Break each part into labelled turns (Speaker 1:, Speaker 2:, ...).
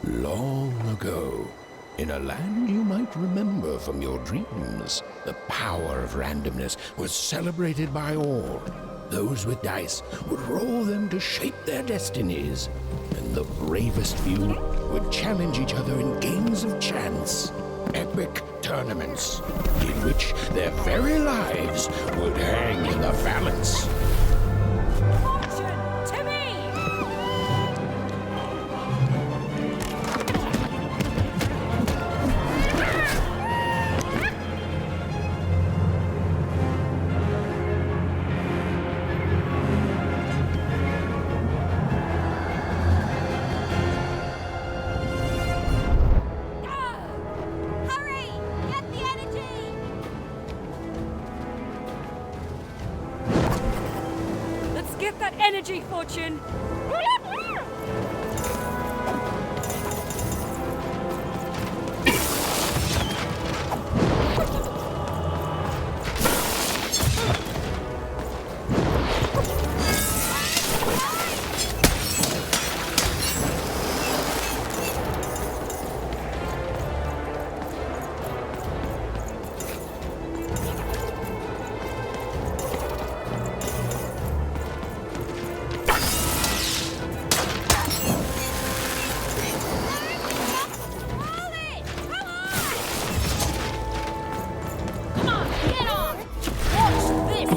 Speaker 1: Long ago, in a land you might remember from your dreams, the power of randomness was celebrated by all. Those with dice would roll them to shape their destinies, and the bravest few would challenge each other in games of chance. Epic tournaments in which their very lives would hang in the balance.
Speaker 2: Fortune to me! Hurry! Get the energy! Let's get that energy, Fortune! Come on, get on! Watch this!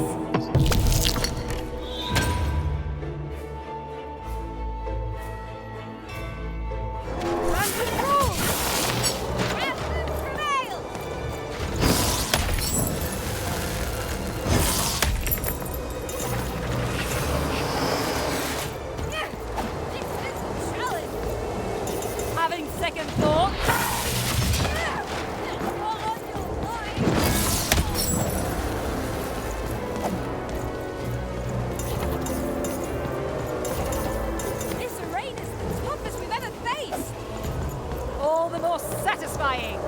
Speaker 2: Random rules! Random prevail! This is a challenge! Having second thoughts? All on your line! This rain is the toughest we've ever faced! All the more satisfying!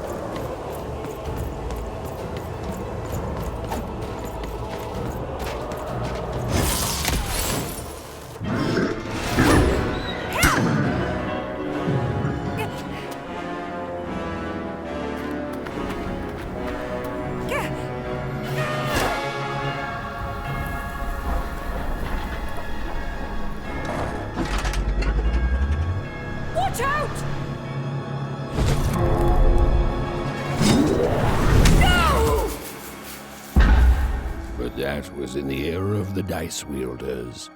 Speaker 2: Watch out! No!
Speaker 1: But that was in the era of the dice wielders.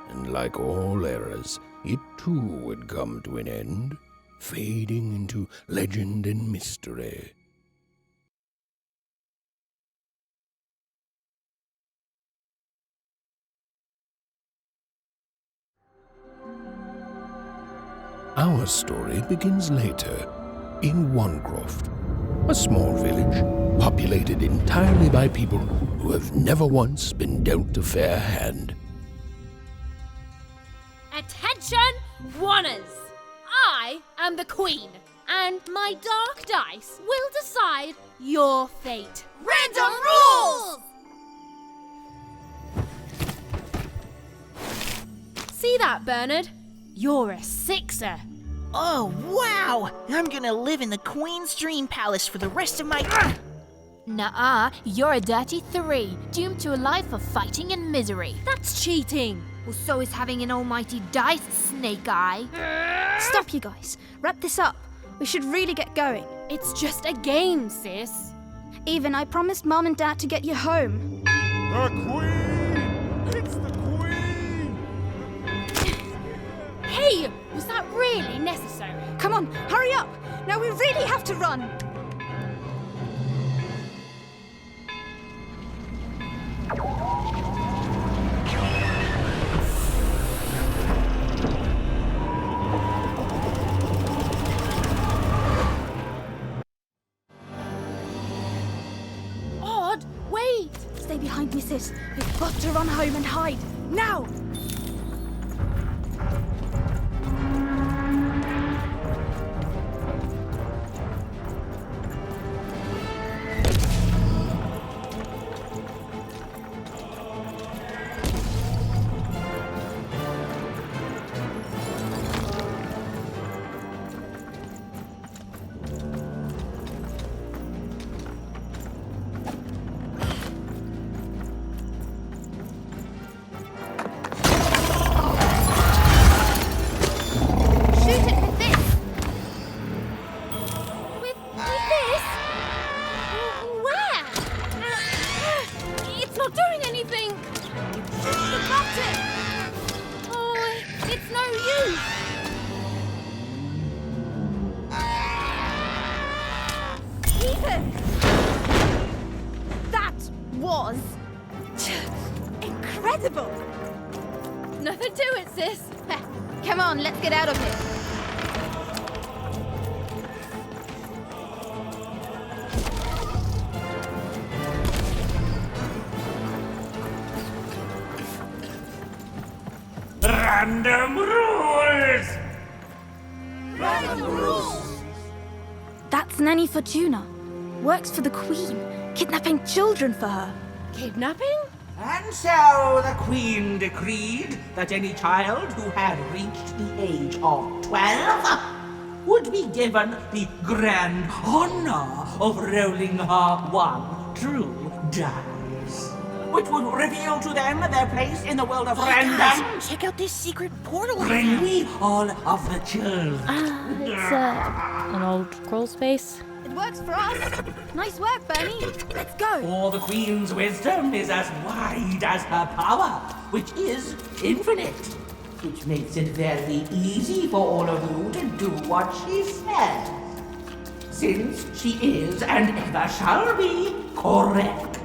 Speaker 1: And like all eras, it too would come to an end, fading into legend and mystery. Our story begins later, in Wanecroft, a small village populated entirely by people who have never once been dealt a fair hand.
Speaker 2: Attention, Wanners! I am the Queen, and my dark dice will decide your fate. Random rules! See that, Bernard? You're a sixer.
Speaker 3: Oh, wow! I'm gonna live in the Queen's Dream Palace for the rest of my...
Speaker 4: Nuh-uh, you're a dirty 3, doomed to a life of fighting and misery.
Speaker 2: That's cheating.
Speaker 4: Well, so is having an almighty dice, Snake Eye.
Speaker 5: Stop, you guys. Wrap this up. We should really get going.
Speaker 2: It's just a game, sis.
Speaker 5: Even I promised Mom and Dad to get you home.
Speaker 6: The Queen! It's the Queen!
Speaker 2: Hey, was that really necessary?
Speaker 5: Come on, hurry up! Now we really have to run!
Speaker 2: Odd, wait!
Speaker 5: Stay behind me, sis. We've got to run home and hide. Now!
Speaker 2: not doing anything! The button! Oh, it's no use!
Speaker 5: Ethan! That was incredible!
Speaker 2: Nothing to it, sis.
Speaker 5: Come on, let's get out of here.
Speaker 7: Random rules!
Speaker 5: That's Nanny Fortuna. Works for the Queen, kidnapping children for her.
Speaker 2: Kidnapping?
Speaker 7: And so the Queen decreed that any child who had reached the age of 12 would be given the grand honor of rolling her one true dice, which would reveal to them their place in the world of random.
Speaker 3: Check out this secret portal.
Speaker 7: Bring me all of the children.
Speaker 2: It's an old crawl space.
Speaker 5: It works for us. Nice work, Bernie. Let's go.
Speaker 7: For the Queen's wisdom is as wide as her power, which is infinite. Which makes it very easy for all of you to do what she says. Since she is, and ever shall be, correct.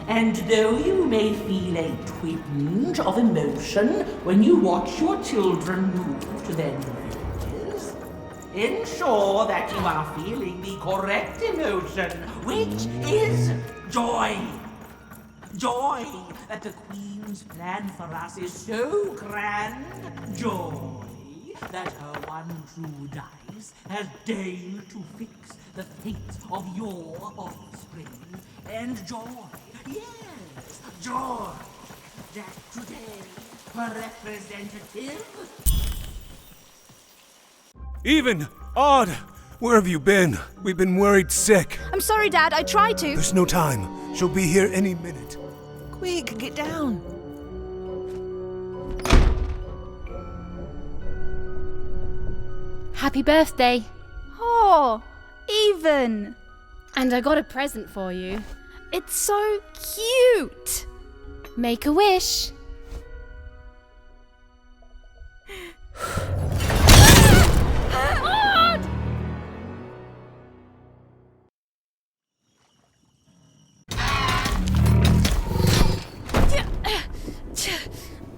Speaker 7: And though you may feel a twinge of emotion when you watch your children move to their new villages, ensure that you are feeling the correct emotion, which is joy. Joy that the Queen's plan for us is so grand. Joy that her one true dice has deigned to fix the fate of your offspring. And joy, yes, joy that today her representative...
Speaker 6: Even! Odd! Where have you been? We've been worried sick.
Speaker 5: I'm sorry, Dad. I tried to.
Speaker 6: There's no time. She'll be here any minute.
Speaker 3: Quick, get down.
Speaker 2: Happy birthday.
Speaker 5: Oh, Even.
Speaker 2: And I got a present for you.
Speaker 5: It's so cute.
Speaker 2: Make a wish.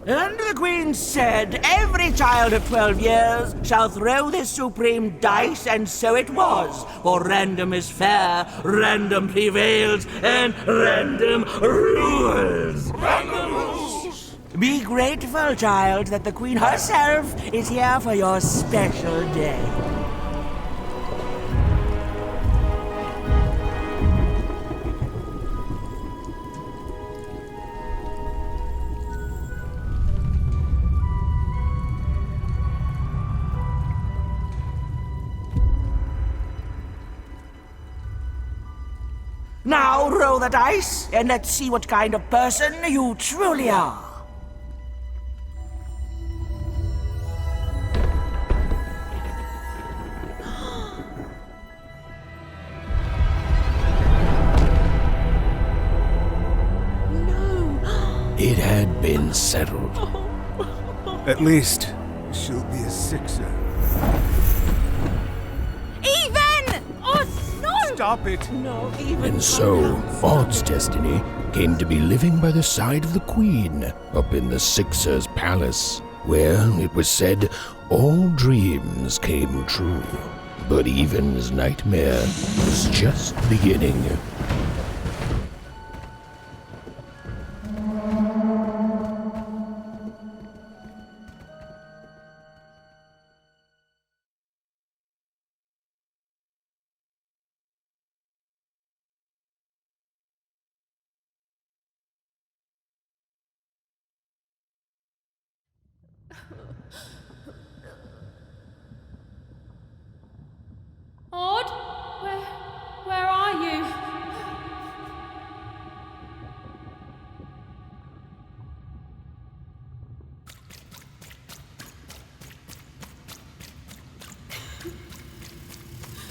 Speaker 7: And the Queen said, every child of 12 years shall throw this supreme dice, and so it was. For random is fair, random prevails, and random rules. Random rules! Be grateful, child, that the Queen herself is here for your special day. Now roll the dice, and let's see what kind of person you truly are.
Speaker 1: It had been settled.
Speaker 6: At least, she'll be a sixer.
Speaker 5: Even! Oh, no!
Speaker 6: Stop it!
Speaker 1: And so, Odd's destiny came to be living by the side of the Queen up in the Sixer's palace, where, it was said, all dreams came true. But Even's nightmare was just beginning.
Speaker 2: Odd? Where are you?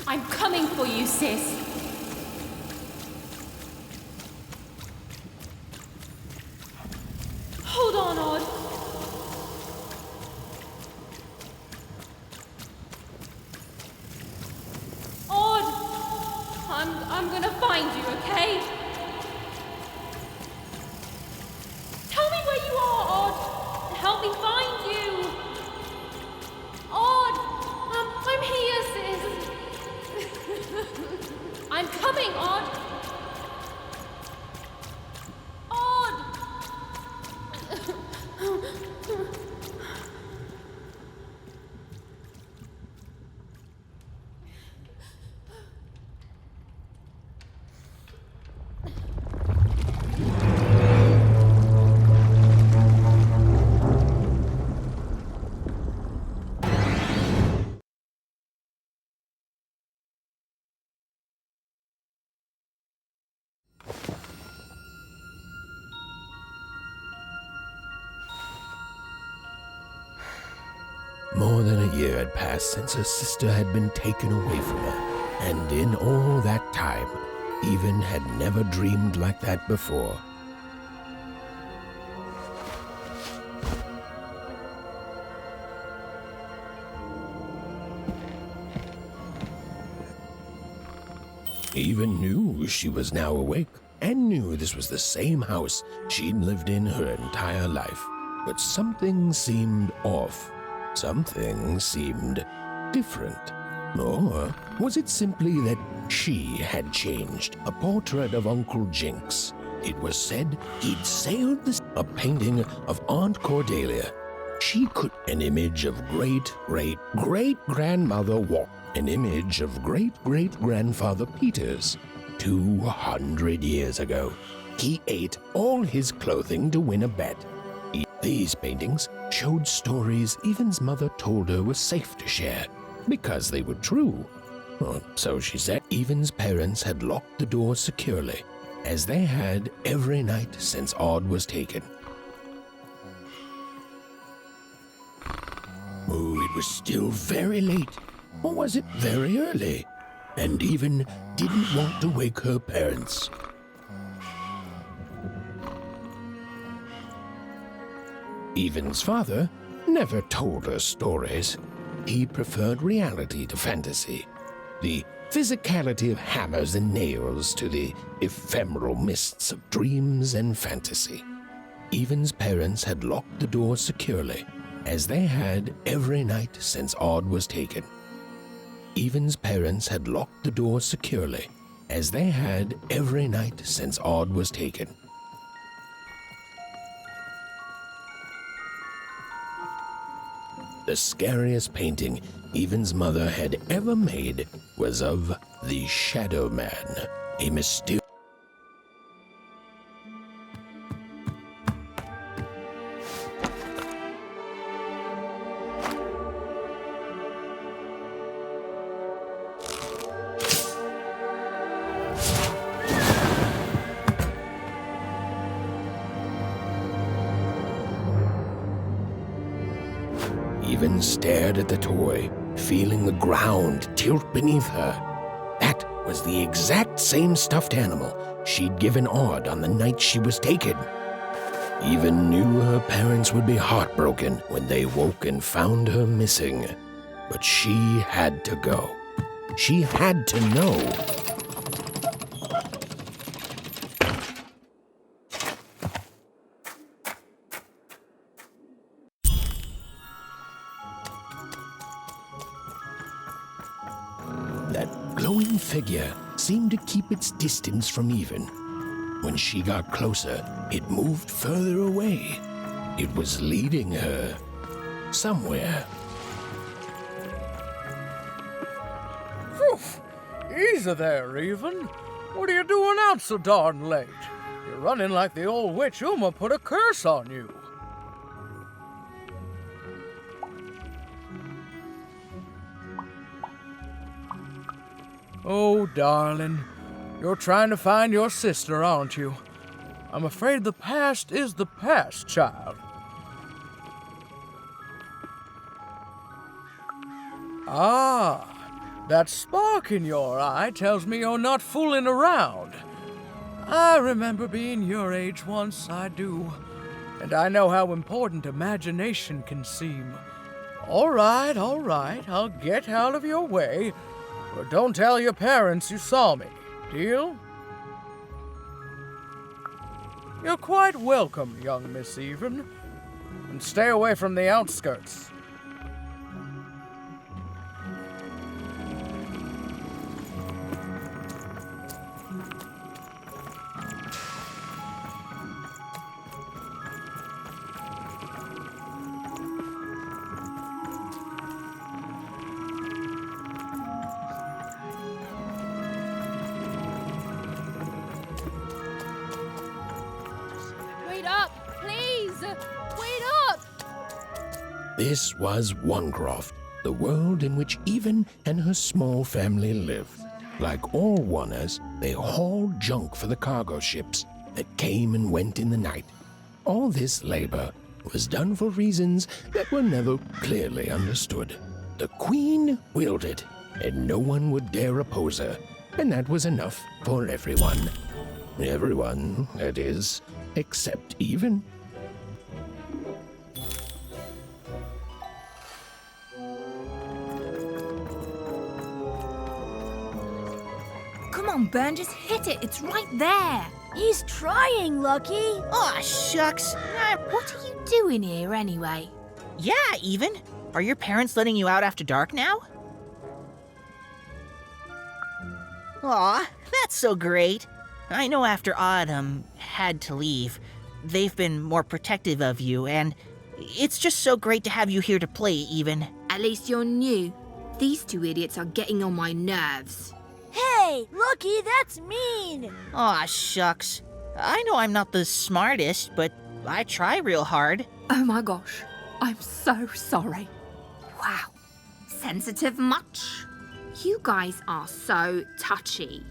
Speaker 2: I'm coming for you, sis. on, Odd. Odd! I'm gonna find you, okay? Tell me where you are, Odd! Help me find you! Odd! I'm here, sis! I'm coming, Odd! Odd!
Speaker 1: More than a year had passed since her sister had been taken away from her, and in all that time, Even had never dreamed like that before. Even knew she was now awake, and knew this was the same house she'd lived in her entire life. But something seemed off. Something seemed different. Or was it simply that she had changed? A portrait of Uncle Jinx. It was said he'd sailed this. A painting of Aunt Cordelia. She could. An image of great-great-great-grandmother Walk. An image of great-great-grandfather Peters. 200 years ago, he ate all his clothing to win a bet. These paintings showed stories Evan's mother told her were safe to share, because they were true. Or so she said. Evan's parents had locked the door securely, as they had every night since Odd was taken. Oh, it was still very late. Or was it very early? And Even didn't want to wake her parents. Evan's father never told her stories. He preferred reality to fantasy, the physicality of hammers and nails to the ephemeral mists of dreams and fantasy. Evan's parents had locked the door securely, as they had every night since Odd was taken. Evan's parents had locked the door securely, as they had every night since Odd was taken. The scariest painting Evan's mother had ever made was of the Shadow Man, a mysterious. Even stared at the toy, feeling the ground tilt beneath her. That was the exact same stuffed animal she'd given Odd on the night she was taken. Even knew her parents would be heartbroken when they woke and found her missing. But she had to go. She had to know. That glowing figure seemed to keep its distance from Even. When she got closer, it moved further away. It was leading her somewhere.
Speaker 8: Phew! Easy there, Even. What are you doing out so darn late? You're running like the old witch Uma put a curse on you. Oh, darling, you're trying to find your sister, aren't you? I'm afraid the past is the past, child. Ah, that spark in your eye tells me you're not fooling around. I remember being your age once, I do. and I know how important imagination can seem. All right, I'll get out of your way. But don't tell your parents you saw me. Deal? You're quite welcome, young Miss Even. And stay away from the outskirts.
Speaker 2: Wait up, please! Wait up!
Speaker 1: This was Onecroft, the world in which Even and her small family lived. Like all Oners, they hauled junk for the cargo ships that came and went in the night. All this labor was done for reasons that were never clearly understood. The Queen willed it, and no one would dare oppose her, and that was enough for everyone. Everyone, that is, except Even.
Speaker 5: Come on, Burn, just hit it. It's right there.
Speaker 9: He's trying, Lucky.
Speaker 3: Aw, shucks.
Speaker 4: What are you doing here anyway?
Speaker 3: Yeah, Even. Are your parents letting you out after dark now? Aw, that's so great. I know after Autumn had to leave, they've been more protective of you, and it's just so great to have you here to play, Even.
Speaker 4: At least you're new. These two idiots are getting on my nerves.
Speaker 9: Hey, Lucky, that's mean.
Speaker 3: Aw, shucks. I know I'm not the smartest, but I try real hard.
Speaker 4: Oh my gosh, I'm so sorry. Wow, sensitive much? You guys are so touchy.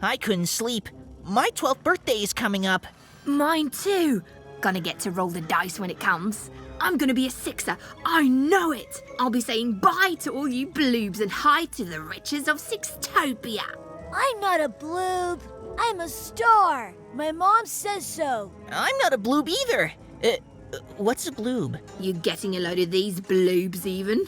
Speaker 3: I couldn't sleep. My 12th birthday is coming up.
Speaker 4: Mine too. Gonna get to roll the dice when it comes. I'm gonna be a sixer. I know it. I'll be saying bye to all you bloobs and hi to the riches of Sixtopia.
Speaker 9: I'm not a bloob. I'm a star. My mom says so.
Speaker 3: I'm not a bloob either. What's a bloob?
Speaker 4: You getting a load of these bloobs even?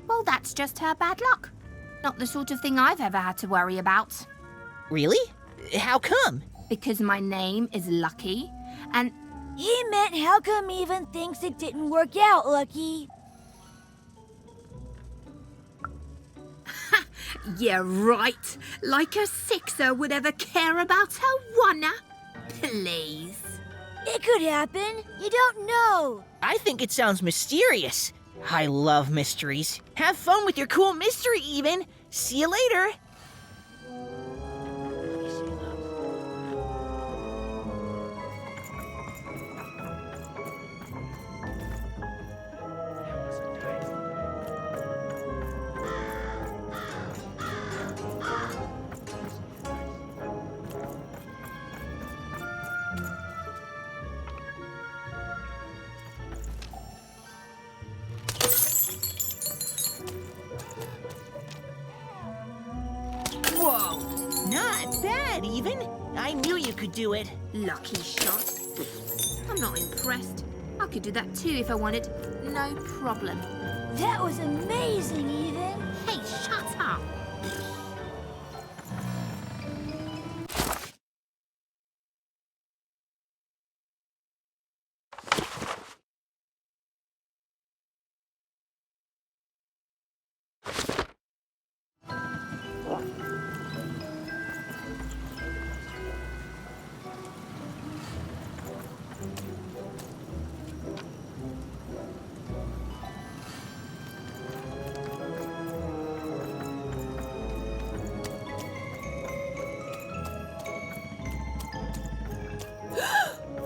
Speaker 4: Well, that's just her bad luck. Not the sort of thing I've ever had to worry about.
Speaker 3: Really? How come?
Speaker 4: Because my name is Lucky, and
Speaker 9: He meant how come Even thinks it didn't work out, Lucky?
Speaker 4: yeah, right. Like a sixer would ever care about her oneer. Please.
Speaker 9: It could happen. You don't know.
Speaker 3: I think it sounds mysterious. I love mysteries. Have fun with your cool mystery, Even. See you later. Whoa, not bad, Even. I knew you could do it.
Speaker 4: Lucky shot. I'm not impressed. I could do that too if I wanted. No problem.
Speaker 9: That was amazing, Even.
Speaker 4: Hey, shut up.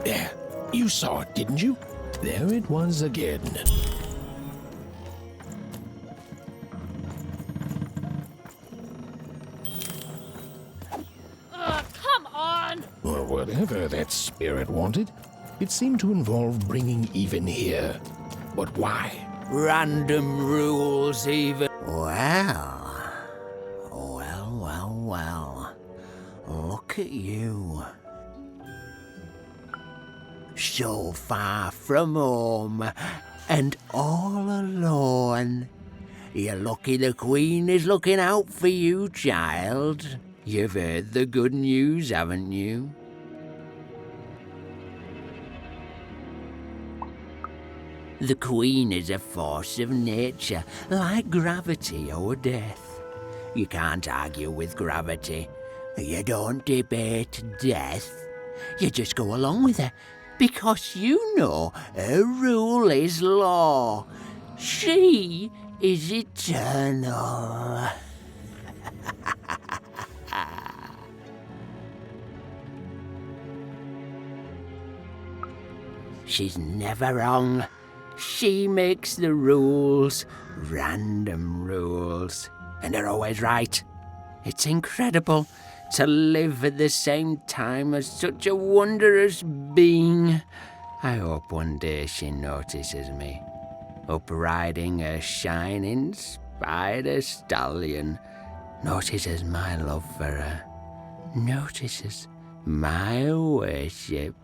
Speaker 1: There, you saw it, didn't you? There it was again.
Speaker 2: Come on!
Speaker 1: Or whatever that spirit wanted, it seemed to involve bringing Even here. But why?
Speaker 10: Random rules, even. Well. Look at you. So far from home, and all alone. You're lucky the Queen is looking out for you, child. You've heard the good news, haven't you? The Queen is a force of nature, like gravity or death. You can't argue with gravity. You don't debate death. You just go along with her, because you know her rule is law. She is eternal. She's never wrong. She makes the rules, random rules, and they're always right. It's incredible to live at the same time as such a wondrous being. I hope one day she notices me, up riding a shining spider stallion, notices my love for her, notices my worship.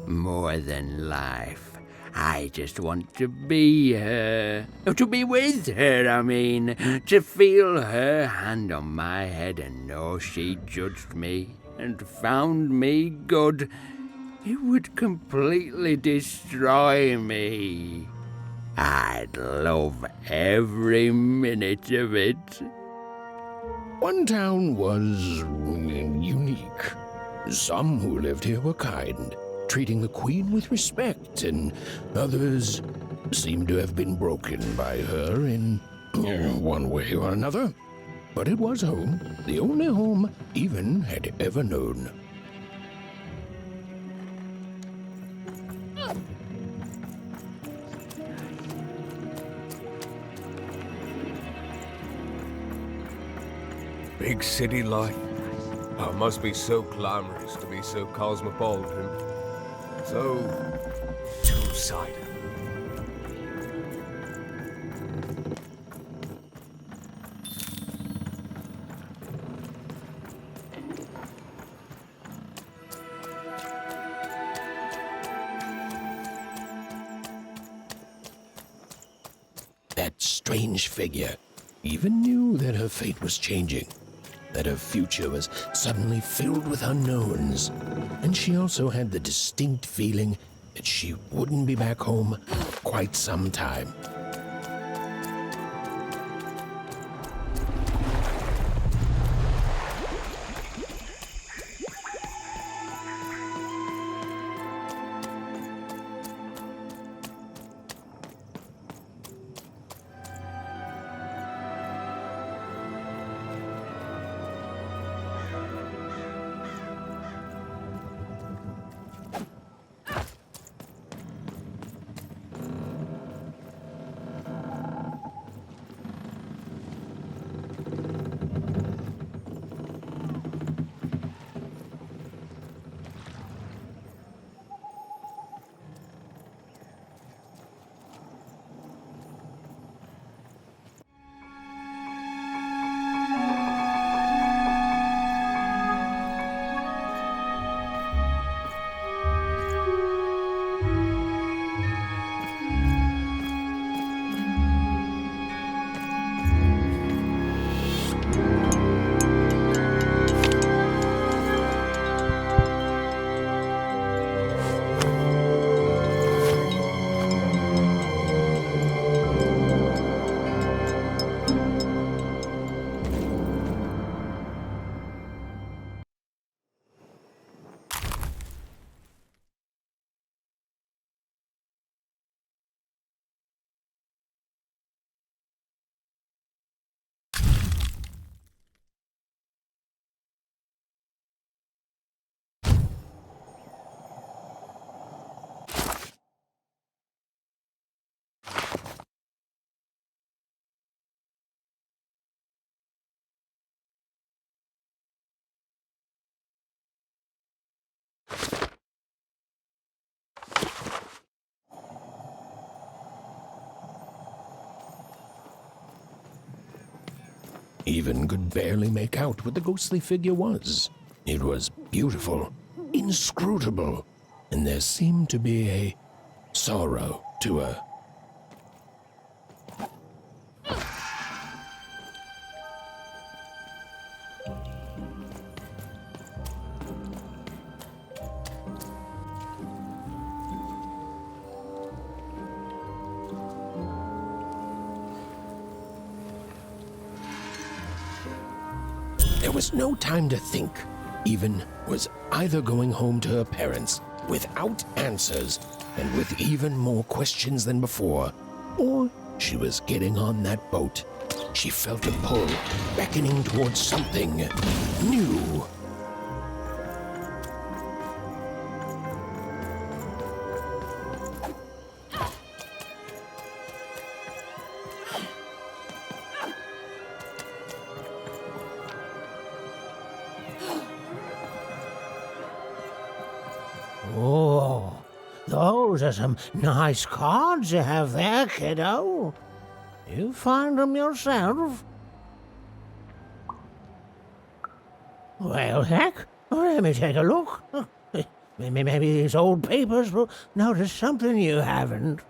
Speaker 10: More than life. I just want to be her. To be with her, I mean. To feel her hand on my head and know she judged me and found me good. It would completely destroy me. I'd love every minute of it.
Speaker 1: One town was unique. Some who lived here were kind, treating the Queen with respect, and others seemed to have been broken by her in one way or another. But it was home, the only home Even had ever known.
Speaker 6: Big city life. Oh, it must be so glamorous to be so cosmopolitan. So two-sided.
Speaker 1: That strange figure even knew that her fate was changing, that her future was suddenly filled with unknowns, and she also had the distinct feeling that she wouldn't be back home for quite some time. even could barely make out what the ghostly figure was. It was beautiful, inscrutable, and there seemed to be a sorrow to her. There was no time to think. Even was either going home to her parents without answers and with even more questions than before, or she was getting on that boat. She felt a pull, beckoning towards something new.
Speaker 11: Oh, those are some nice cards you have there, kiddo. You find them yourself? Well, heck, let me take a look. Maybe these old papers will notice something you haven't.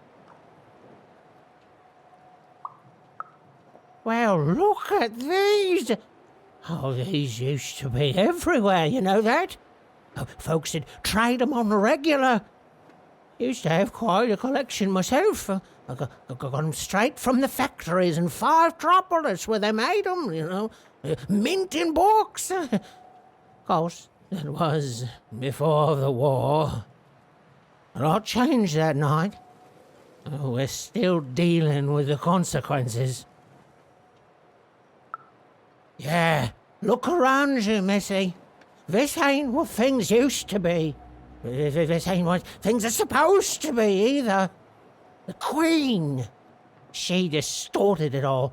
Speaker 11: Well, look at these. Oh, these used to be everywhere, you know that? Folks would trade them on the regular. Used to have quite a collection myself. I got them straight from the factories in 5 Tropolis where they made them, you know. Mint in books. Of course, that was before the war. A lot changed that night. We're still dealing with the consequences. Yeah, look around you, Missy. This ain't what things used to be. This ain't what things are supposed to be, either. The Queen, she distorted it all.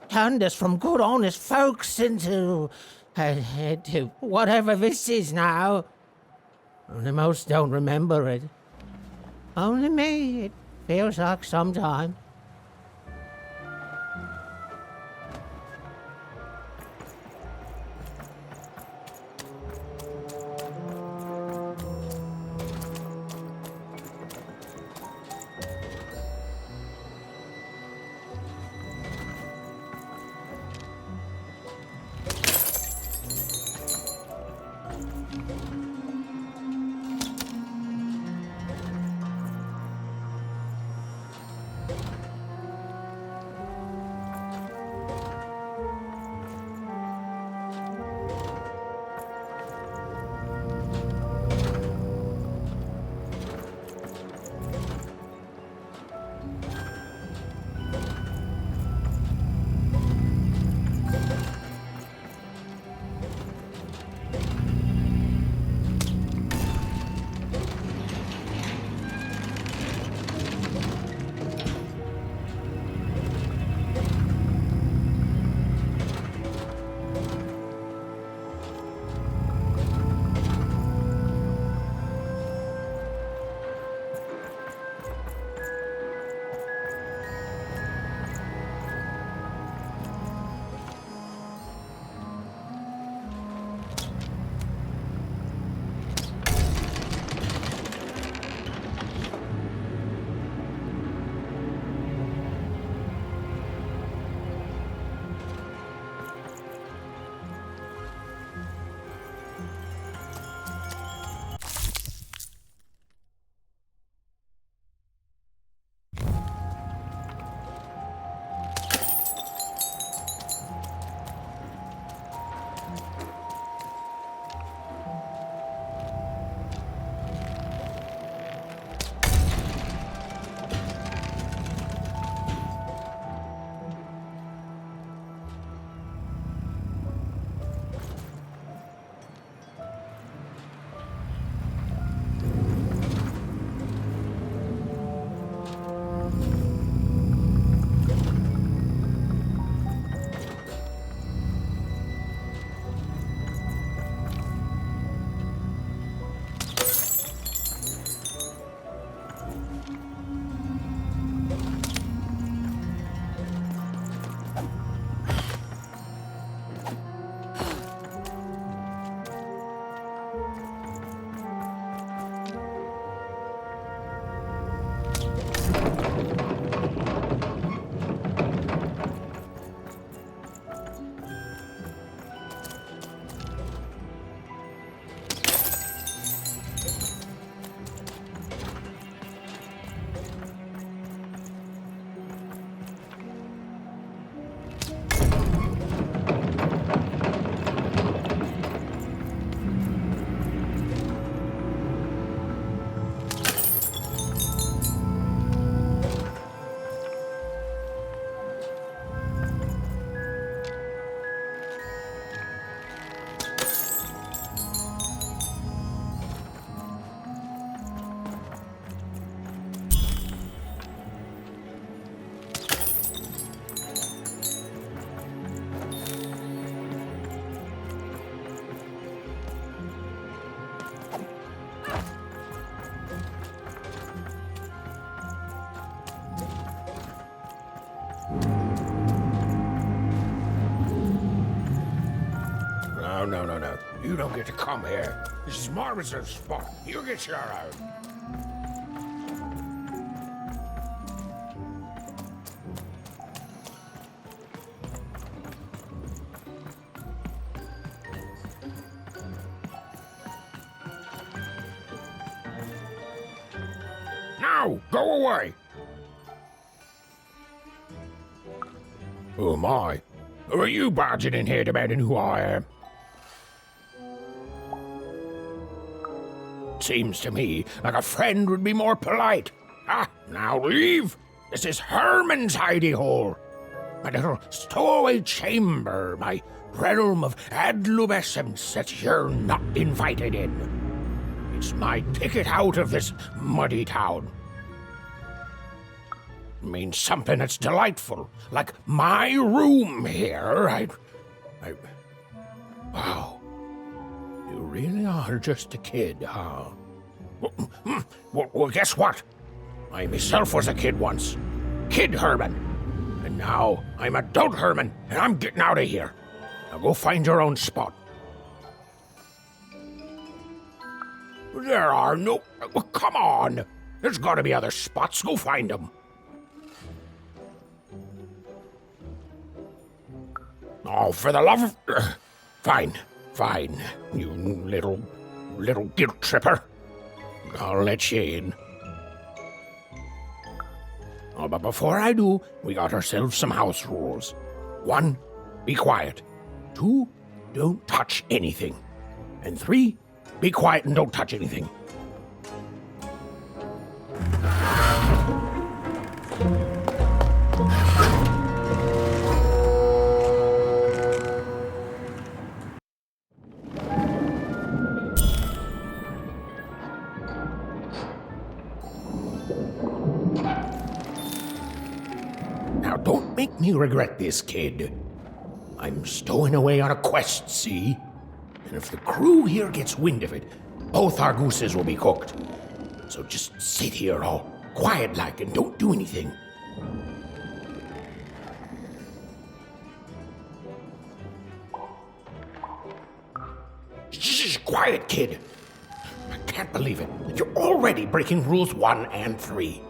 Speaker 11: Turned us from good, honest folks into whatever this is now. Only most don't remember it. Only me, it feels like sometime.
Speaker 1: No. You don't get to come here. This is my reserved spot. You get your own. Now, go away. Who am I? Who are you barging in here demanding who I am? Seems to me like a friend would be more polite. Now leave. This is Herman's hidey hole. My little stowaway chamber, my realm of adlubescence that you're not invited in. It's my ticket out of this muddy town. Means something that's delightful, like my room here. Wow. You really are just a kid, huh? Well, guess what? I myself was a kid once. Kid Herman. And now I'm adult Herman, and I'm getting out of here. Now go find your own spot. There are no... Well, come on. There's got to be other spots. Go find them. Oh, for the love of... Fine. You little guilt tripper. I'll let you in. Oh, but before I do, we got ourselves some house rules. 1, be quiet. 2, don't touch anything. And 3, be quiet and don't touch anything. Now, don't make me regret this, kid. I'm stowing away on a quest, see? And if the crew here gets wind of it, both our gooses will be cooked. So just sit here all quiet-like and don't do anything. Shh, quiet, kid. I can't believe it. You're already breaking rules 1 and 3.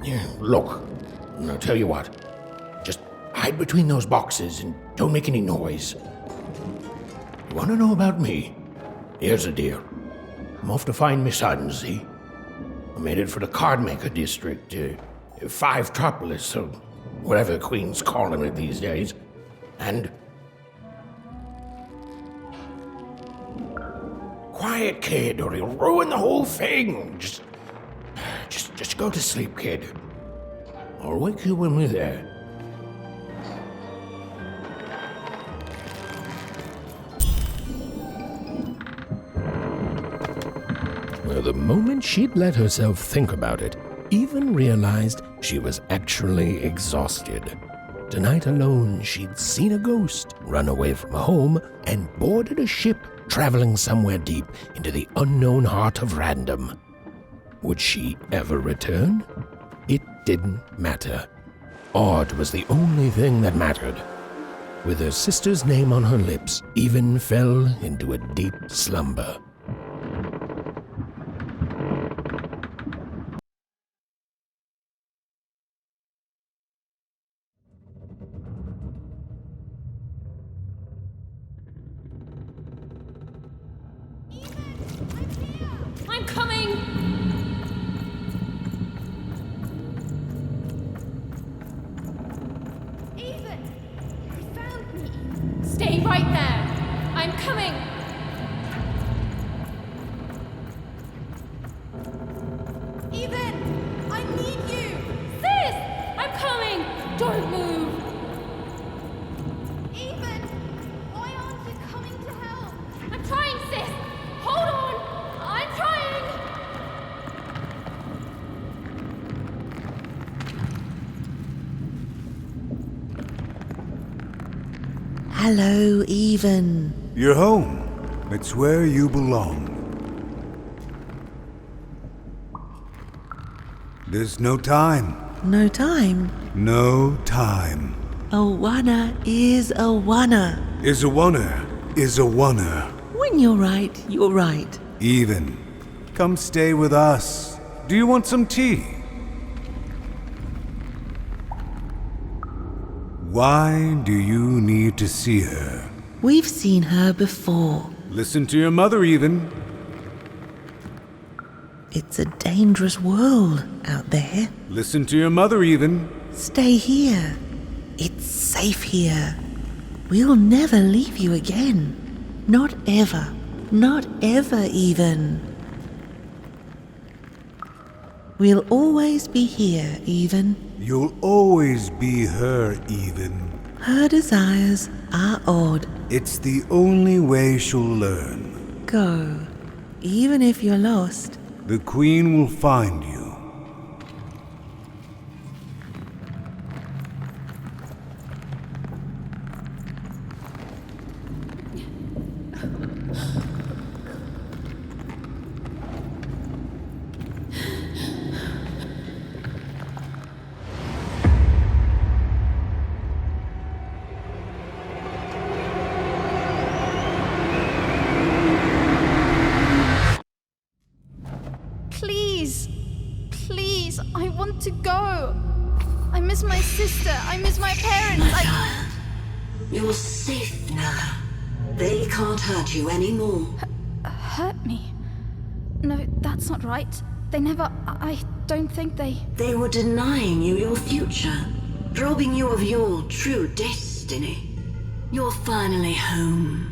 Speaker 1: Yeah, look, I'll tell you what. Just hide between those boxes and don't make any noise. You want to know about me? Here's the deal. I'm off to find my son, see? I'm headed for the Cardmaker district, 5-tropolis, or whatever the Queen's calling it these days. And... Quiet, kid, or you'll ruin the whole thing. Just go to sleep, kid. I'll wake you when we're there. Well, the moment she'd let herself think about it, even realized she was actually exhausted. Tonight alone, she'd seen a ghost, run away from home, and boarded a ship traveling somewhere deep into the unknown heart of random. Would she ever return? It didn't matter. Odd was the only thing that mattered. With her sister's name on her lips, Even fell into a deep slumber.
Speaker 2: I'm coming!
Speaker 4: Even! You found me!
Speaker 2: Stay right there! I'm coming!
Speaker 4: Even! I need you!
Speaker 2: Sis! I'm coming! Don't move!
Speaker 4: Even! Why aren't you coming to help?
Speaker 2: I'm trying, sis! Hold on! I'm trying!
Speaker 12: Hello, Even.
Speaker 13: You're home. It's where you belong. There's no time.
Speaker 12: No time?
Speaker 13: No time.
Speaker 12: Awana is Awana.
Speaker 13: Is a wonner.
Speaker 12: When you're right, you're right.
Speaker 13: Even. Come stay with us. Do you want some tea? Why do you need to see her?
Speaker 12: We've seen her before.
Speaker 13: Listen to your mother, Even.
Speaker 12: It's a dangerous world out there.
Speaker 13: Listen to your mother, Even.
Speaker 12: Stay here. It's safe here. We'll never leave you again. Not ever. Not ever, Even. We'll always be here, Even.
Speaker 13: You'll always be her, Even.
Speaker 12: Her desires are odd.
Speaker 13: It's the only way she'll learn.
Speaker 12: Go. Even if you're lost.
Speaker 13: The Queen will find you.
Speaker 5: Please, I want to go. I miss my sister. I miss my parents.
Speaker 14: You're safe now. They can't hurt you anymore.
Speaker 5: Hurt me? No, that's not right. They never... I don't think they...
Speaker 14: They were denying you your future, robbing you of your true destiny. You're finally home.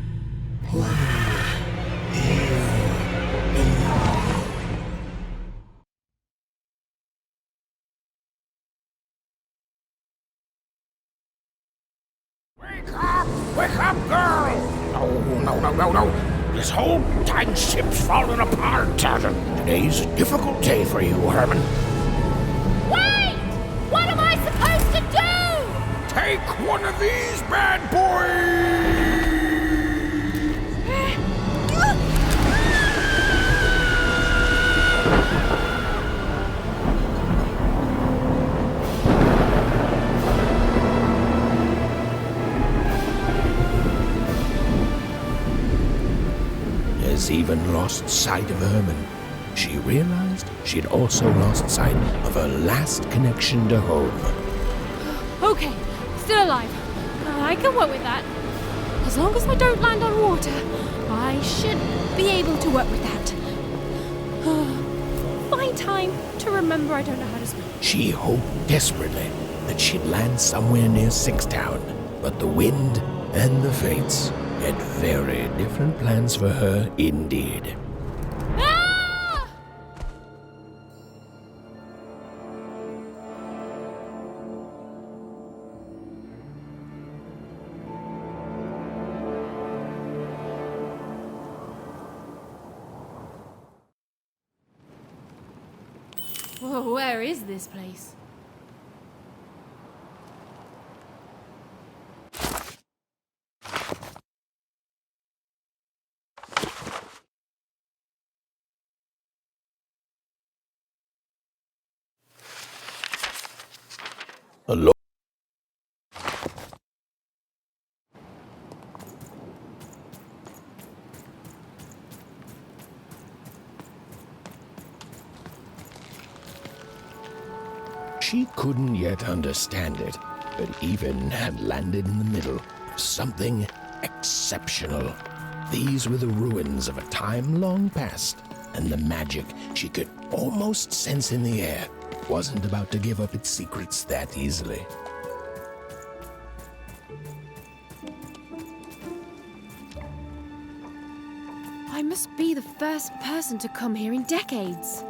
Speaker 1: Wake up, girl! No. This whole time ship's falling apart. Today's a difficult day for you, Herman.
Speaker 2: Wait! What am I supposed to do?
Speaker 1: Take one of these bad boys! Has even lost sight of Herman. She realized she'd also lost sight of her last connection to home.
Speaker 2: Okay, still alive. I can work with that. As long as I don't land on water, I should be able to work with that. Find time to remember I don't know how to swim.
Speaker 1: She hoped desperately that she'd land somewhere near Sixtown, but the wind and the fates had very different plans for her indeed.
Speaker 2: Ah! Whoa, where is this place?
Speaker 1: Alone. She couldn't yet understand it, but Even had landed in the middle of something exceptional. These were the ruins of a time long past, and the magic she could almost sense in the air wasn't about to give up its secrets that easily.
Speaker 2: I must be the first person to come here in decades.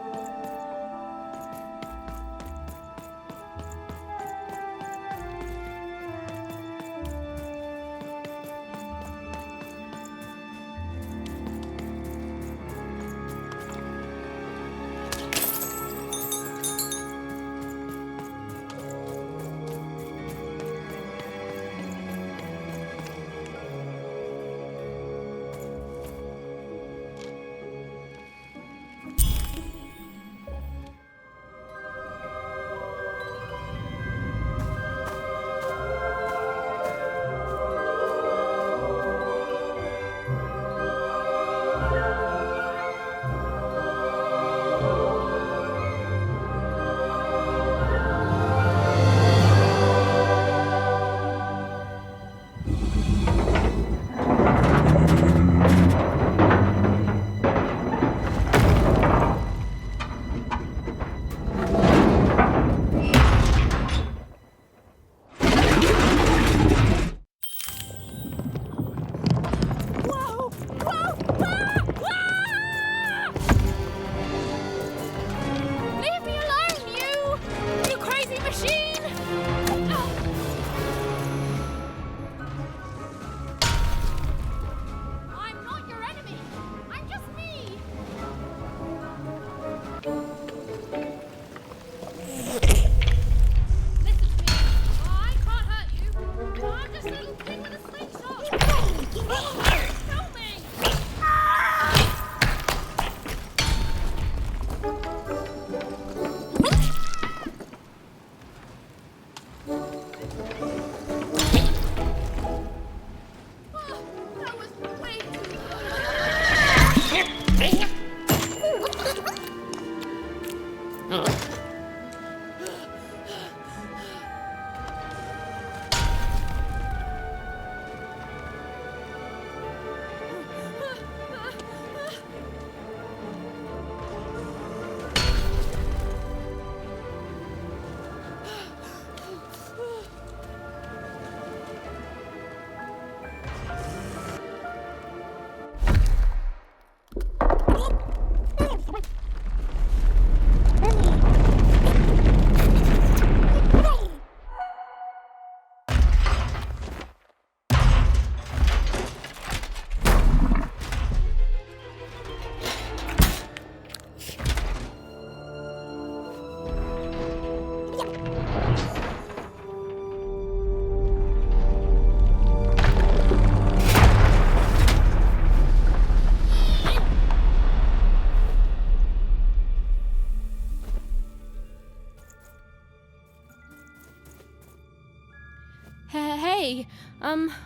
Speaker 2: That was way too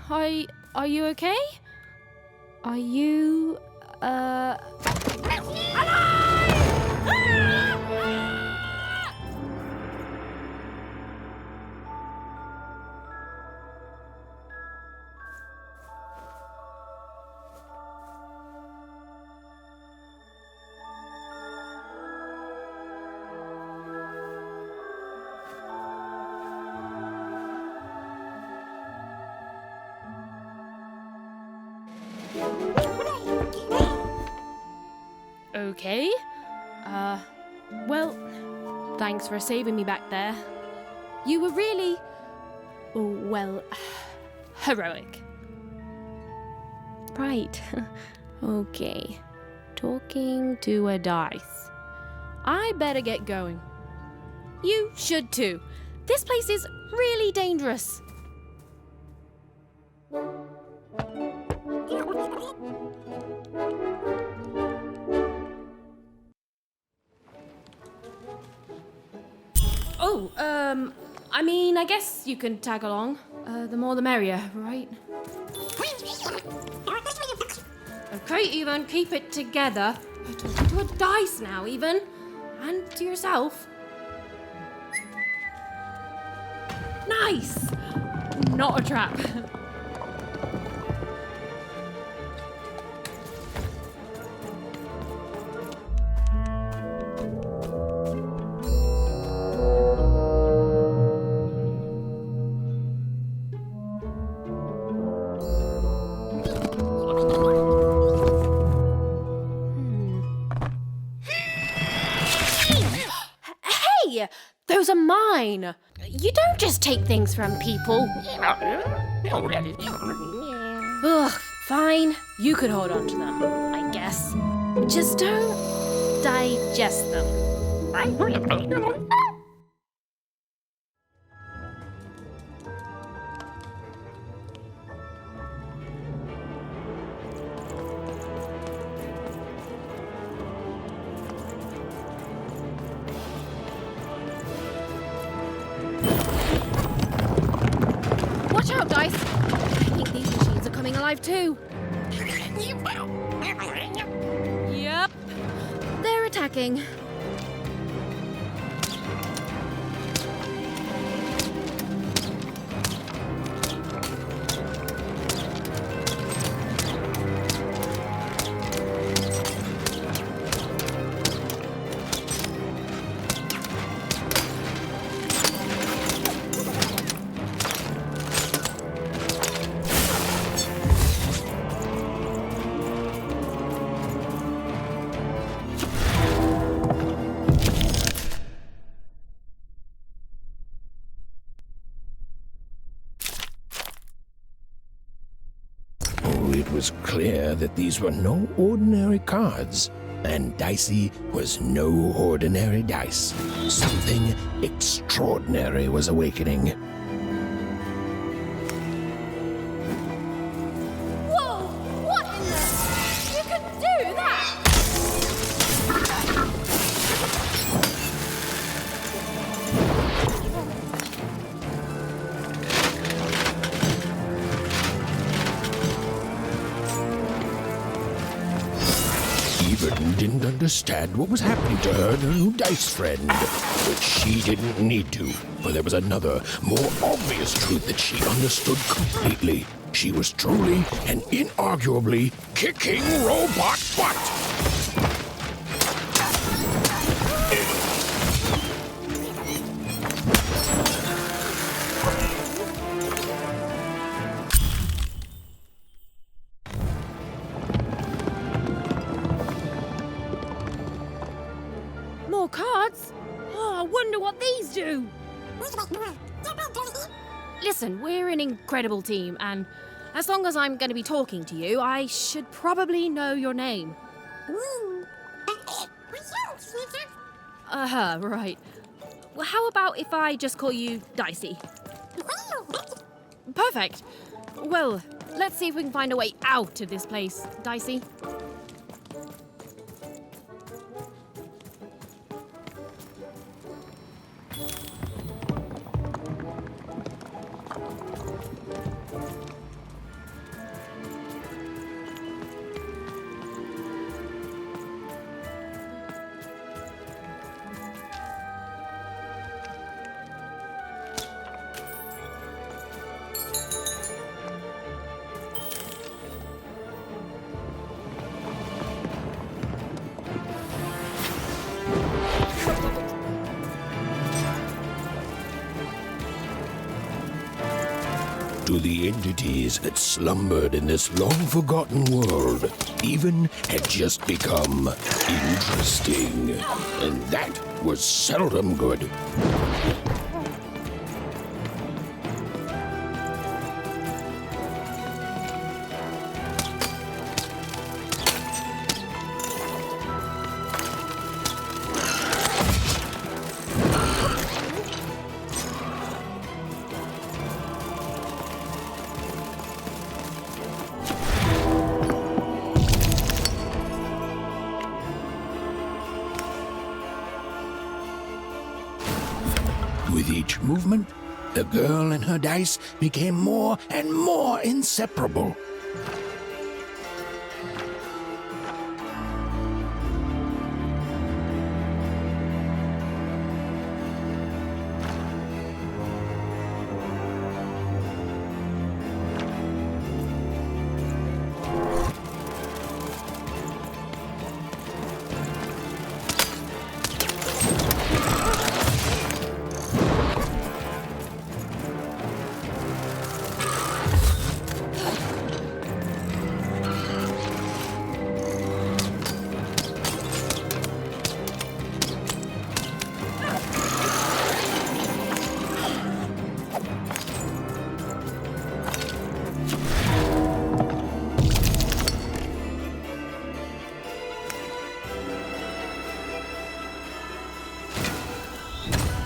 Speaker 2: Hey, are you okay? Are you, okay? Well, thanks for saving me back there. You were really, well, heroic. Right. Okay. Talking to a dice. I better get going. You should too. This place is really dangerous. Oh, I mean, I guess you can tag along. The more the merrier, right? Okay, Even, keep it together. You're talking to a dice now, Even. And to yourself. Nice! Not a trap. Those are mine. You don't just take things from people. Ugh, fine. You could hold on to them, I guess. Just don't digest them. Watch out, Dice! I think these machines are coming alive too. Yep. They're attacking.
Speaker 1: It was clear that these were no ordinary cards, and Dicey was no ordinary dice. Something extraordinary was awakening.
Speaker 2: Whoa! What in the... You can do that!
Speaker 1: Burton didn't understand what was happening to her and her new dice friend. But she didn't need to, for there was another, more obvious truth that she understood completely. She was truly and inarguably kicking robot butt!
Speaker 2: More cards? Oh, I wonder what these do. Listen, we're an incredible team, and as long as I'm going to be talking to you, I should probably know your name. Right. Well, how about if I just call you Dicey? Perfect. Well, let's see if we can find a way out of this place, Dicey.
Speaker 1: To the entities that slumbered in this long-forgotten world, even had just become interesting. And that was seldom good. With each movement, the girl and her dice became more and more inseparable.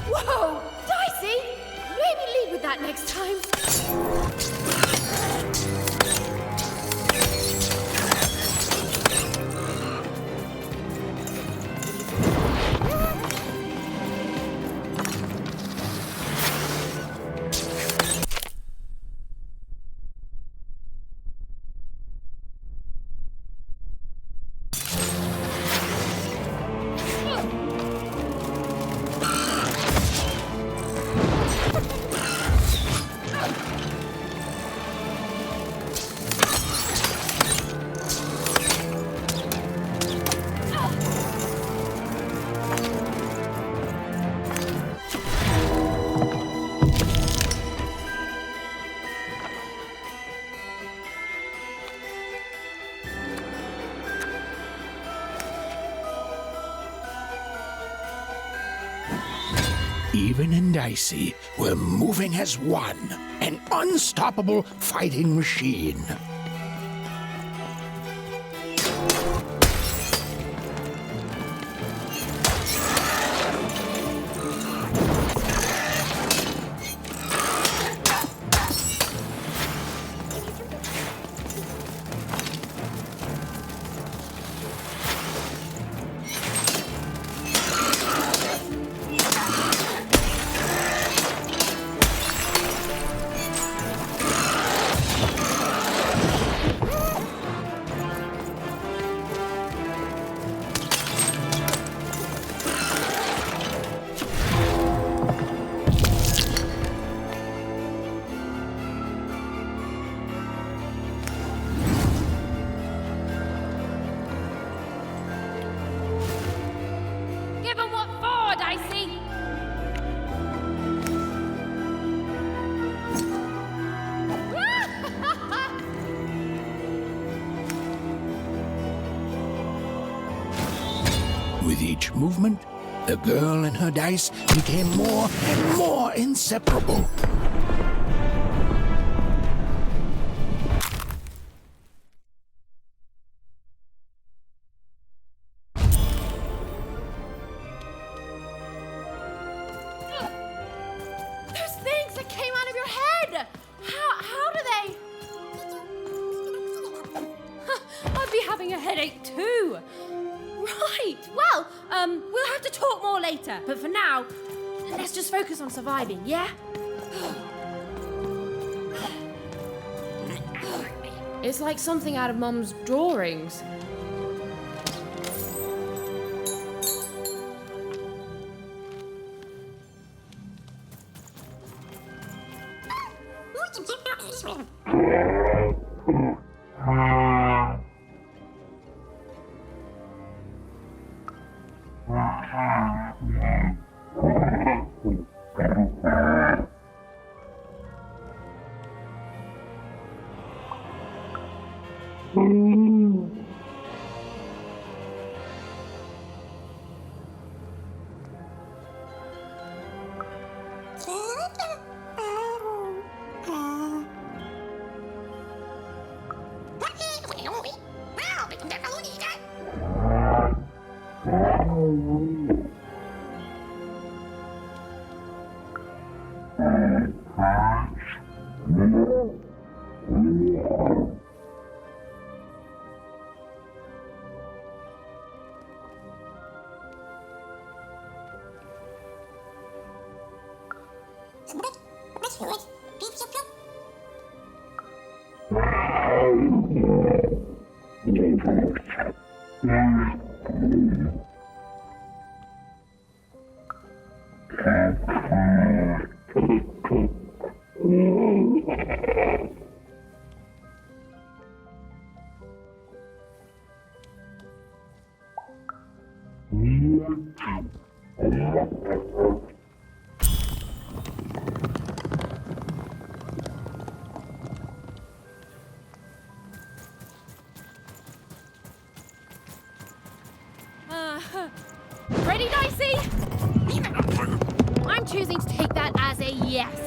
Speaker 2: Whoa! Dicey! Maybe lead with that next time.
Speaker 1: Even and Dicey were moving as one, an unstoppable fighting machine. each movement, the girl and her dice became more and more inseparable.
Speaker 2: Those things that came out of your head! How do they... I'd be having a headache too. Right, well, we'll have to talk more later. But for now, let's just focus on surviving, yeah? It's like something out of Mum's drawings. Ready, Dicey? I'm choosing to take that as a yes.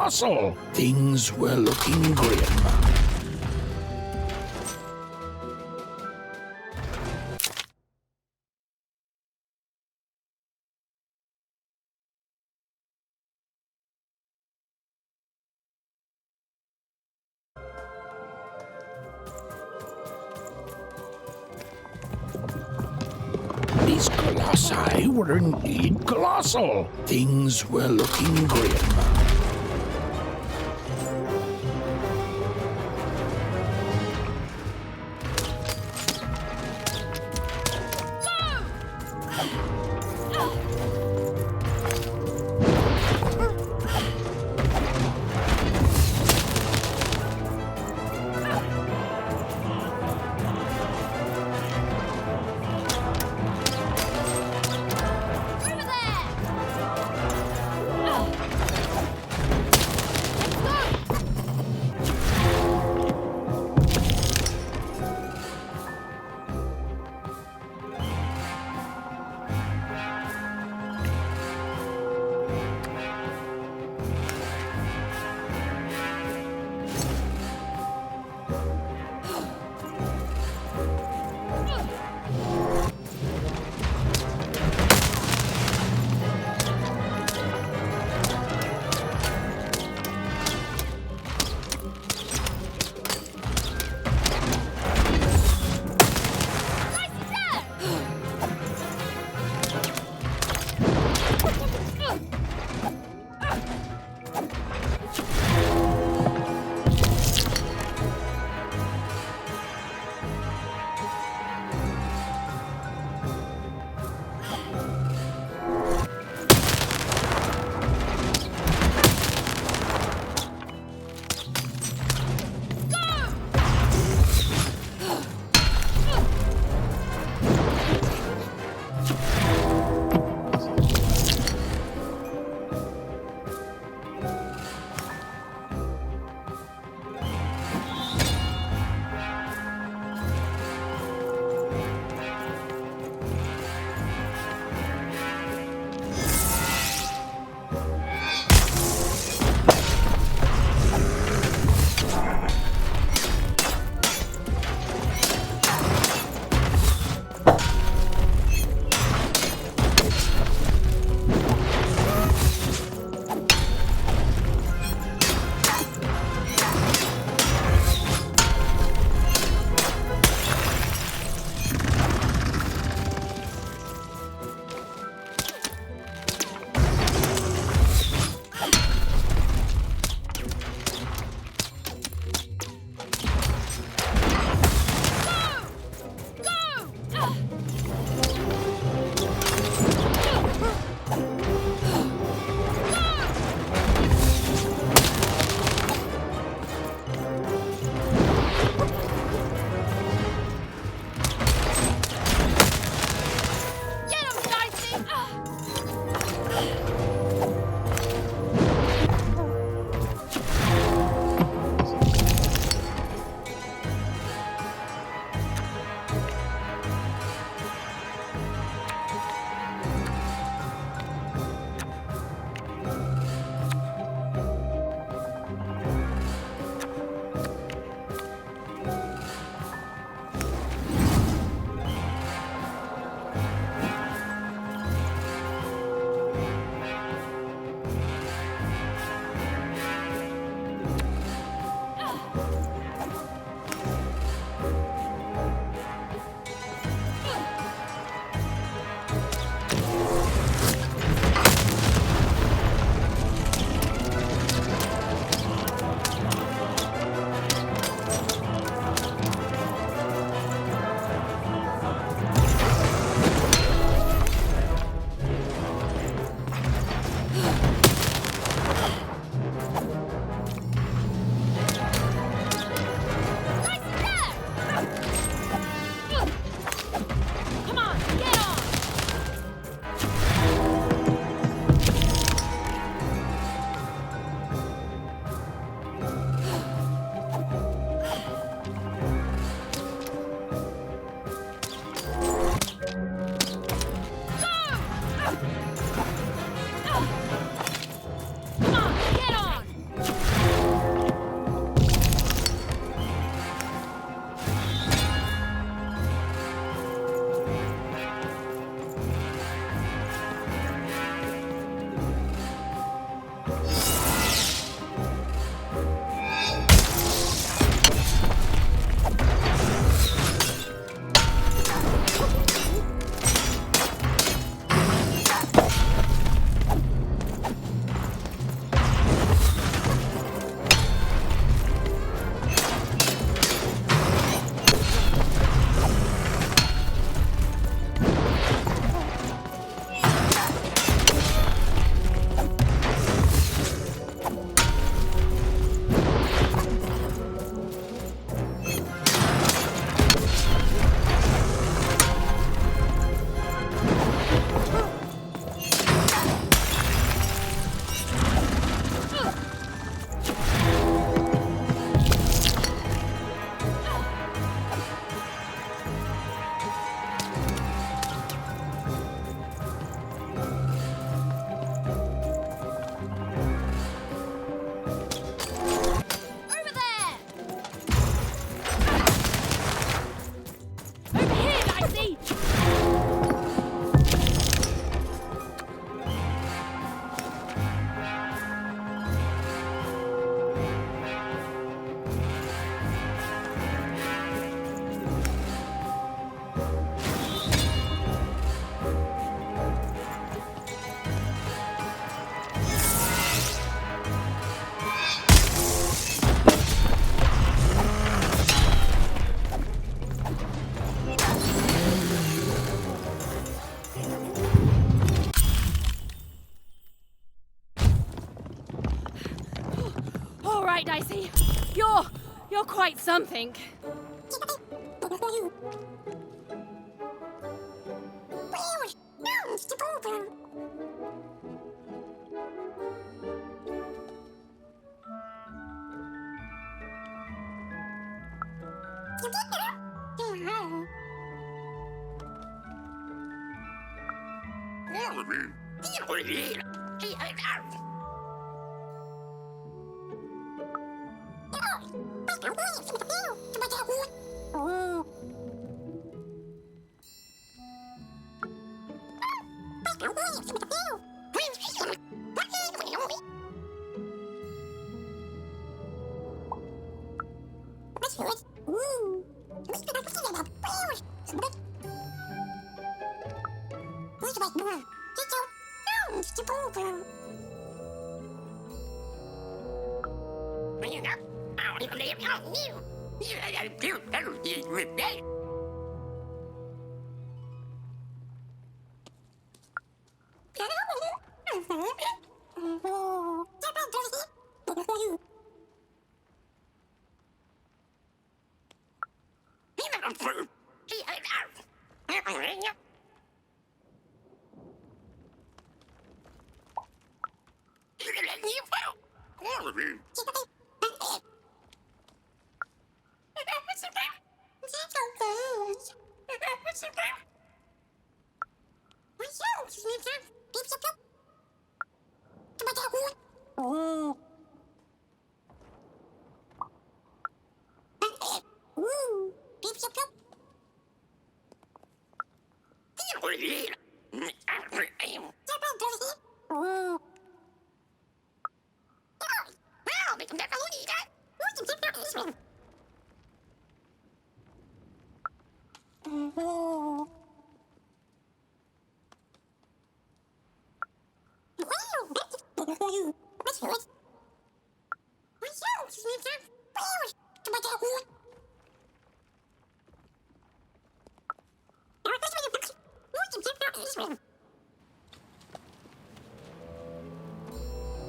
Speaker 1: colossal. Things were looking grim. These colossi were indeed colossal. Things were looking grim.
Speaker 2: Dicey, you're quite something.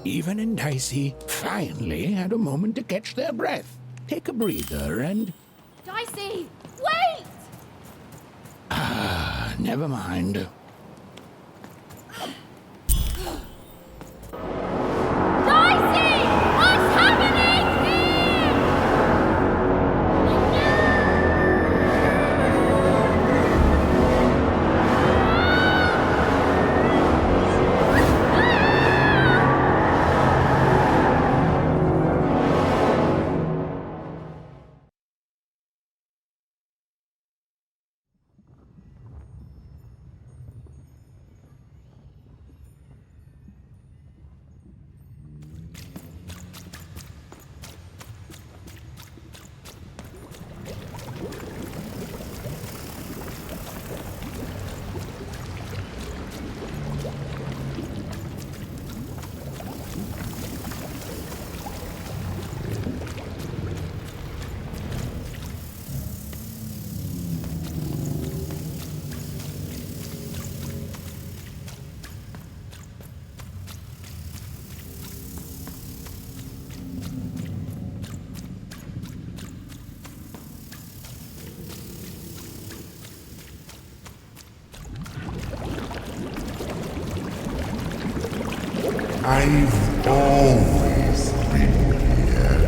Speaker 1: Even and Dicey finally had a moment to catch their breath, take a breather, and...
Speaker 2: Dicey, wait!
Speaker 1: Ah, never mind.
Speaker 2: Dicey! What's happening here?
Speaker 15: I've always been here.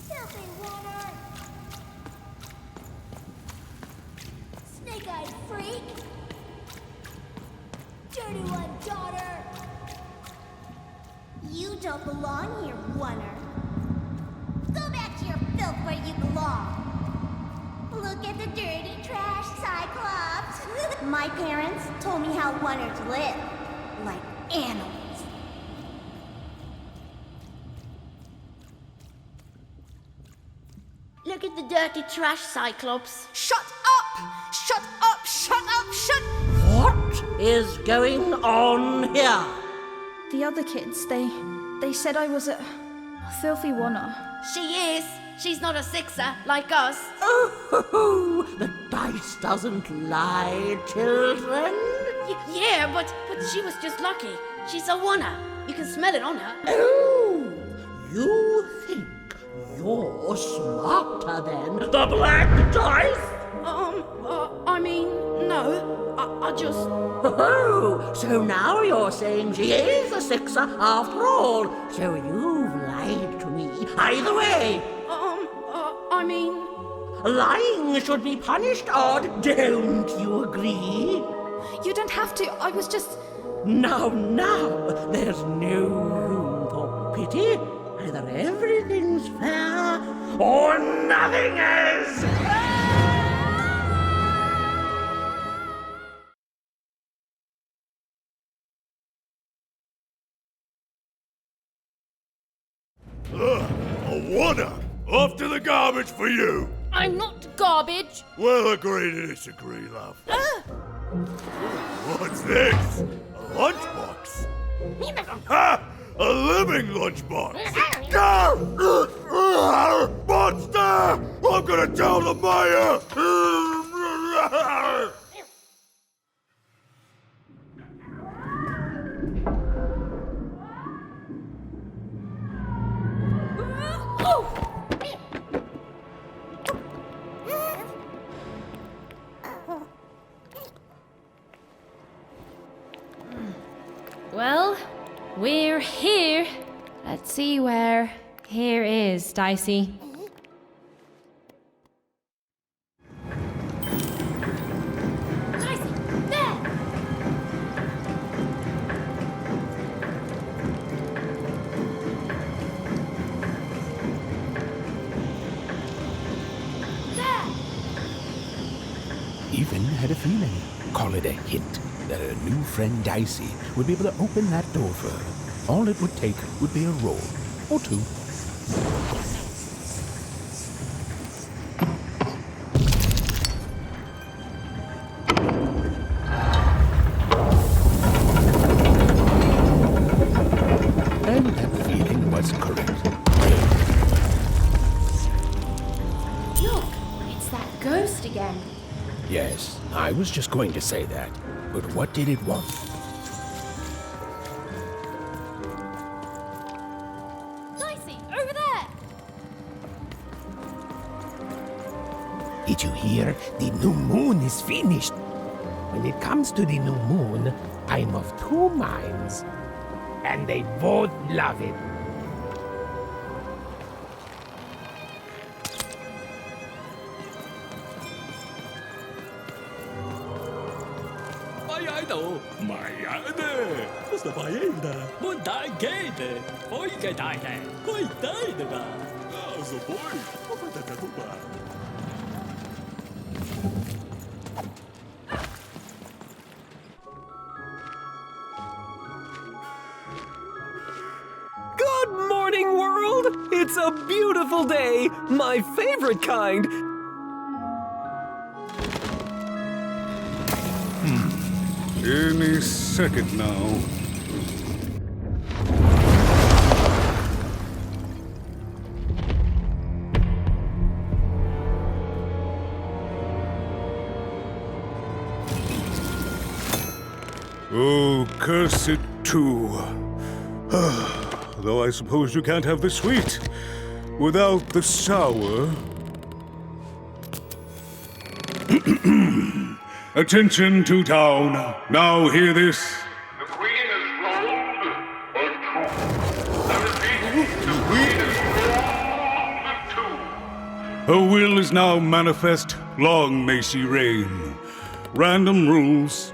Speaker 9: Filthy water! Snake-eyed freak! Dirty one, daughter! You don't belong here, Oner. Go back to your filth where you belong. Look at the dirty trash, Cyclops. My parents told me how Oners live. Like animals. Look at the dirty trash, Cyclops.
Speaker 16: Shut up! Shut up! Shut up! Shut...
Speaker 11: What is going on here?
Speaker 5: The other kids, they said I was a filthy wanna.
Speaker 16: She is. She's not a sixer like us.
Speaker 7: Oh, the dice doesn't lie, children.
Speaker 2: Yeah, but she was just lucky. She's a wanna. You can smell it on her.
Speaker 7: Oh, you think you're smarter than the black dice?
Speaker 2: I mean, no. I just...
Speaker 7: Oh, so now you're saying she is a sixer after all. So you've lied to me. Either way.
Speaker 2: I mean...
Speaker 7: Lying should be punished, Odd. Don't you agree?
Speaker 5: You don't have to. I was just...
Speaker 7: Now, there's no room for pity. Either everything's fair or nothing is.
Speaker 15: A wanna! Off to the garbage for you!
Speaker 2: I'm not garbage.
Speaker 15: We'll agree to disagree, love. What's this? A lunchbox? Ha! A living lunchbox! Monster! I'm gonna tell the mayor!
Speaker 2: Well, we're here. Let's see where here is, Dicey. Dicey, there! There!
Speaker 1: Even had a feeling, call it a hint, that her new friend Dicey would be able to open that door for her. All it would take would be a roll or two. And that feeling was correct.
Speaker 2: Look, it's that ghost again.
Speaker 1: Yes, I was just going to say that. But what did it want?
Speaker 2: Dicey, over there!
Speaker 11: Did you hear? The new moon is finished. When it comes to the new moon, I'm of two minds. And they both love it.
Speaker 17: Questa paella non dà niente. Poi che dai te? Poi dai da. So poi, come da tuba.
Speaker 18: Good morning, world! It's a beautiful day, my favorite kind.
Speaker 13: Any second now. Oh, curse it too. Though I suppose you can't have the sweet without the sour. Attention to town. Now hear this.
Speaker 15: The Queen is rolled a two. I repeat, the Queen is rolled a two.
Speaker 13: Her will is now manifest. Long may she reign. Random rules.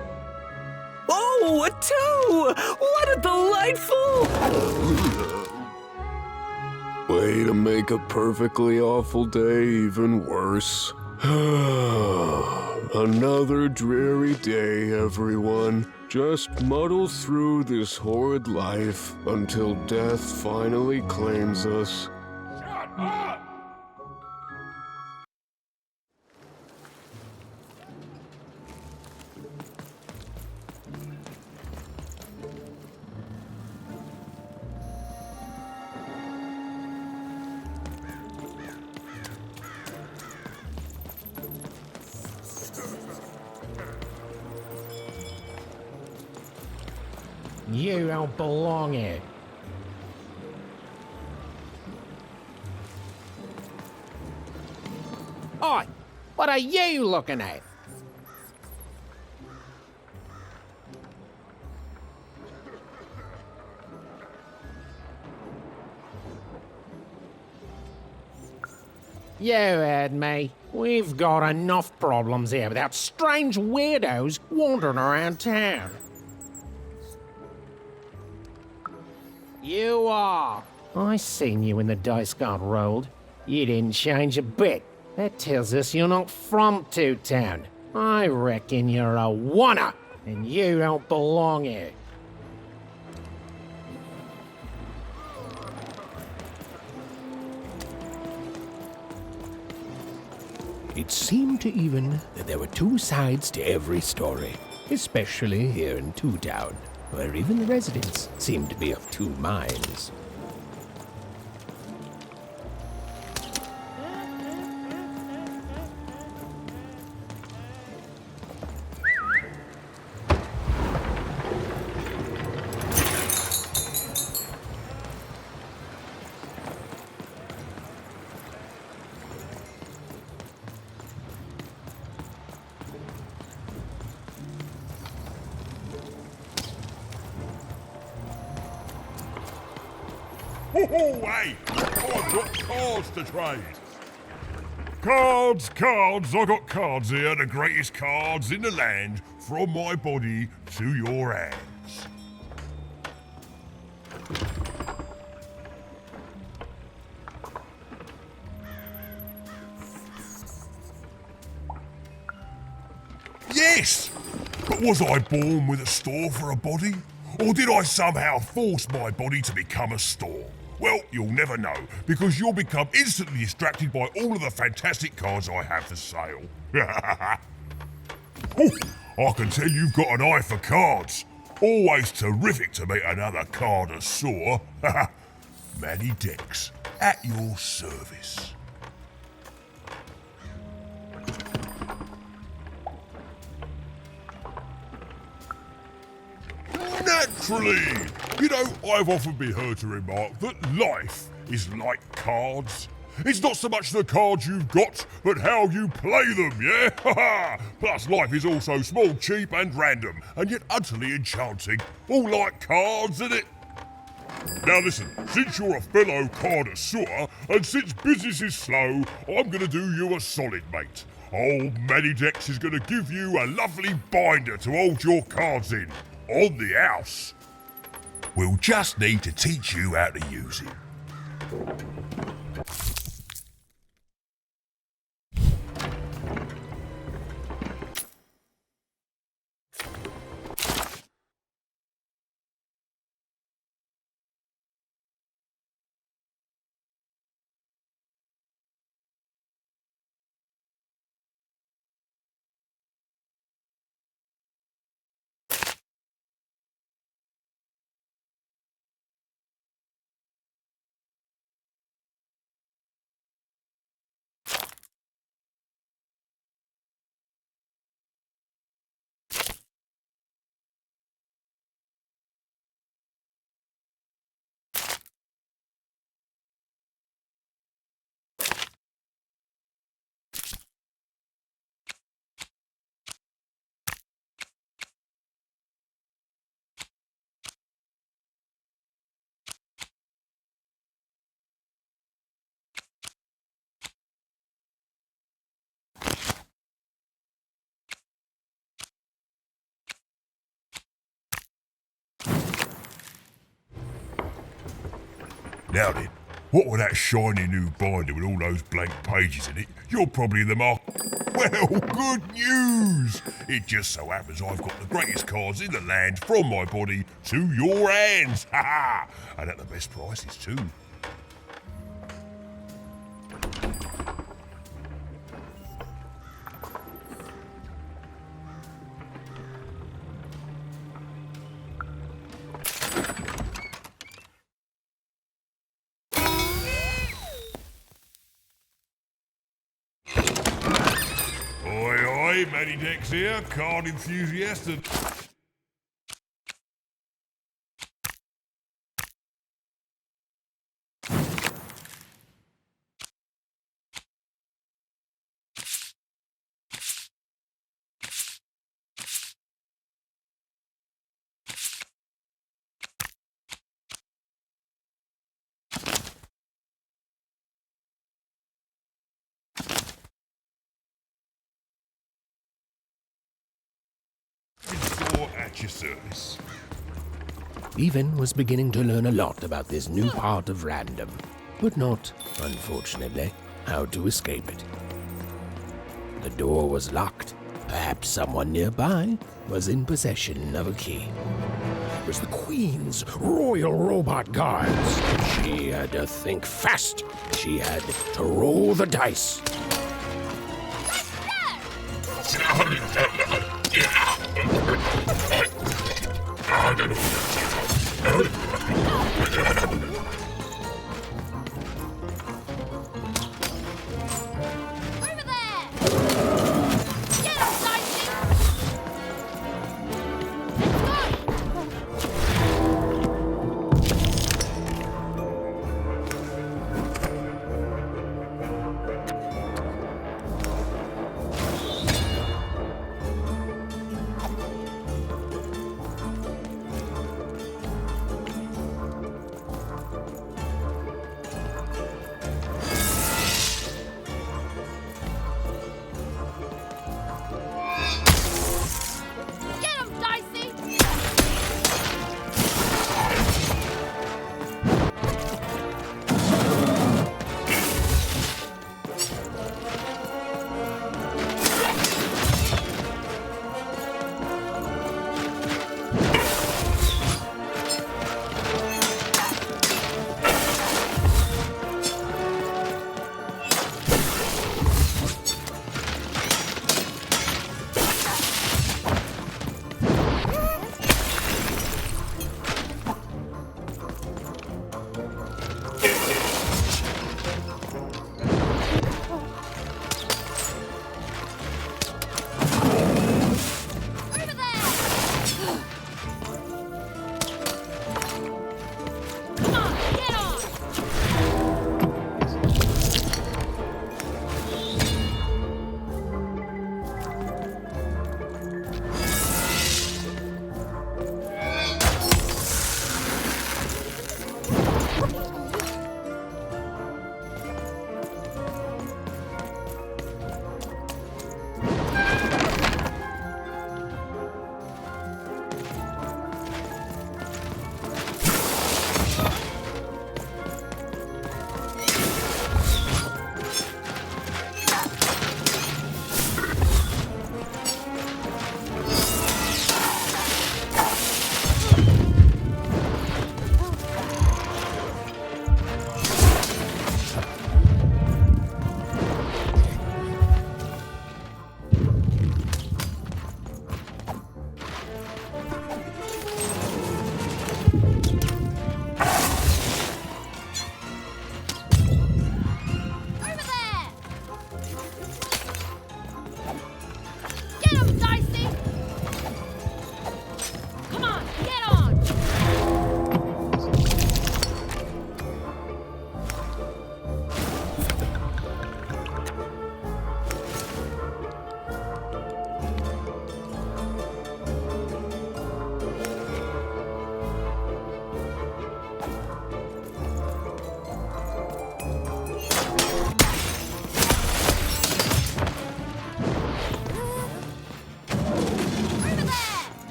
Speaker 18: Oh, a two! What a delightful...
Speaker 6: Way to make a perfectly awful day even worse. Another dreary day, everyone. Just muddle through this horrid life until death finally claims us.
Speaker 15: Shut up!
Speaker 11: You don't belong here. Oi! What are you looking at? You heard me. We've got enough problems here without strange weirdos wandering around town. You are. I seen you when the dice got rolled. You didn't change a bit. That tells us you're not from Two Town. I reckon you're a wanna, and you don't belong here.
Speaker 1: It seemed to even that there were two sides to every story, especially here in Two Town, where even the residents seemed to be of two minds.
Speaker 15: Oh, hey! I've got cards to trade. Cards, cards, I got cards here, the greatest cards in the land, from my body to your hands. Yes! But was I born with a store for a body? Or did I somehow force my body to become a store? Well, you'll never know, because you'll become instantly distracted by all of the fantastic cards I have for sale. Oh, I can tell you've got an eye for cards. Always terrific to meet another connoisseur. Manny Dex, at your service. Naturally! You know, I've often been heard to remark that life is like cards. It's not so much the cards you've got, but how you play them, yeah? Plus, life is also small, cheap, and random, and yet utterly enchanting. All like cards, isn't it? Now listen, since you're a fellow connoisseur, and since business is slow, I'm gonna do you a solid, mate. Old Manny Dex is gonna give you a lovely binder to hold your cards in. On the house. We'll just need to teach you how to use it. Now then, what with that shiny new binder with all those blank pages in it, you're probably in the market. Well, good news! It just so happens I've got the greatest cards in the land from my body to your hands. Ha ha! And at the best prices too. Manny Dex here, card enthusiast and... at your service.
Speaker 1: Even was beginning to learn a lot about this new part of random, but not, unfortunately, how to escape it. The door was locked. Perhaps someone nearby was in possession of a key. It was the Queen's Royal Robot Guards. She had to think fast. She had to roll the dice.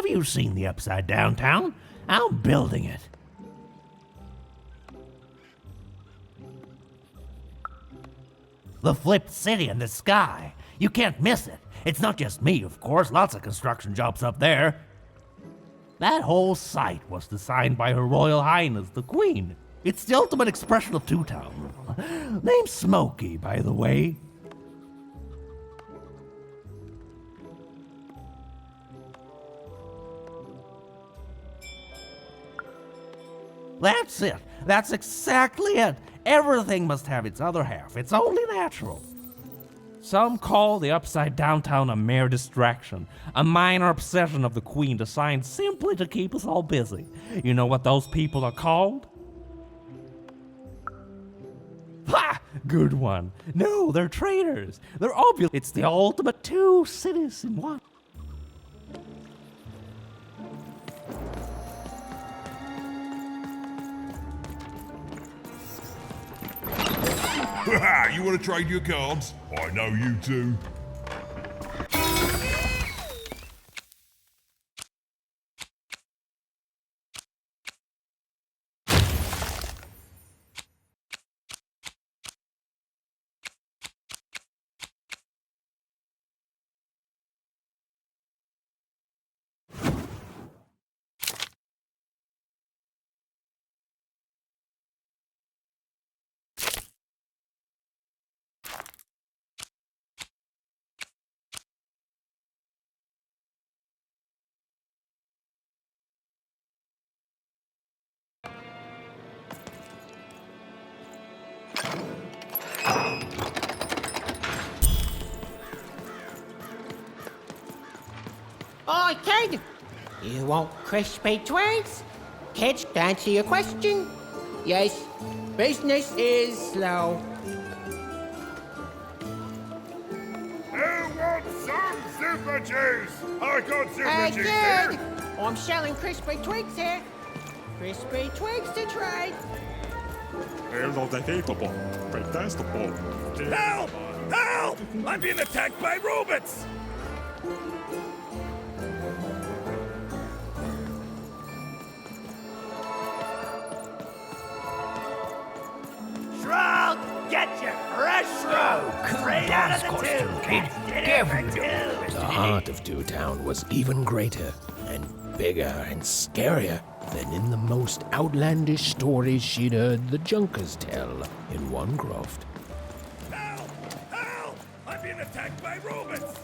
Speaker 11: you seen the Upside Down Town? I'm building it. The flipped city in the sky. You can't miss it. It's not just me, of course. Lots of construction jobs up there. That whole site was designed by Her Royal Highness, the Queen. It's the ultimate expression of Two Town. Name's Smokey, by the way. That's it. That's exactly it. Everything must have its other half. It's only natural. Some call the Upside Down Town a mere distraction, a minor obsession of the Queen designed simply to keep us all busy. You know what those people are called? Ha! Good one. No, they're traitors. They're obvious. It's the ultimate two cities in one.
Speaker 15: You want to trade your cards? I know you two.
Speaker 11: Oi, kid! You want crispy twigs? Kids, to answer your question, yes, business is slow.
Speaker 15: Who wants some super juice? I got super
Speaker 11: Hey,
Speaker 15: juice
Speaker 11: kid!
Speaker 15: here.
Speaker 11: I'm selling crispy twigs here. Crispy twigs to trade.
Speaker 17: Undebatable. Detestable.
Speaker 19: Help! Help! I'm being attacked by robots! Shroud! Get your fresh shroud! Straight out of the tube!
Speaker 1: Gabriel. The heart of Two Town was even greater and bigger and scarier than in the most outlandish stories she'd heard the Junkers tell in Onecroft.
Speaker 19: Help! Help! I'm being attacked by robots!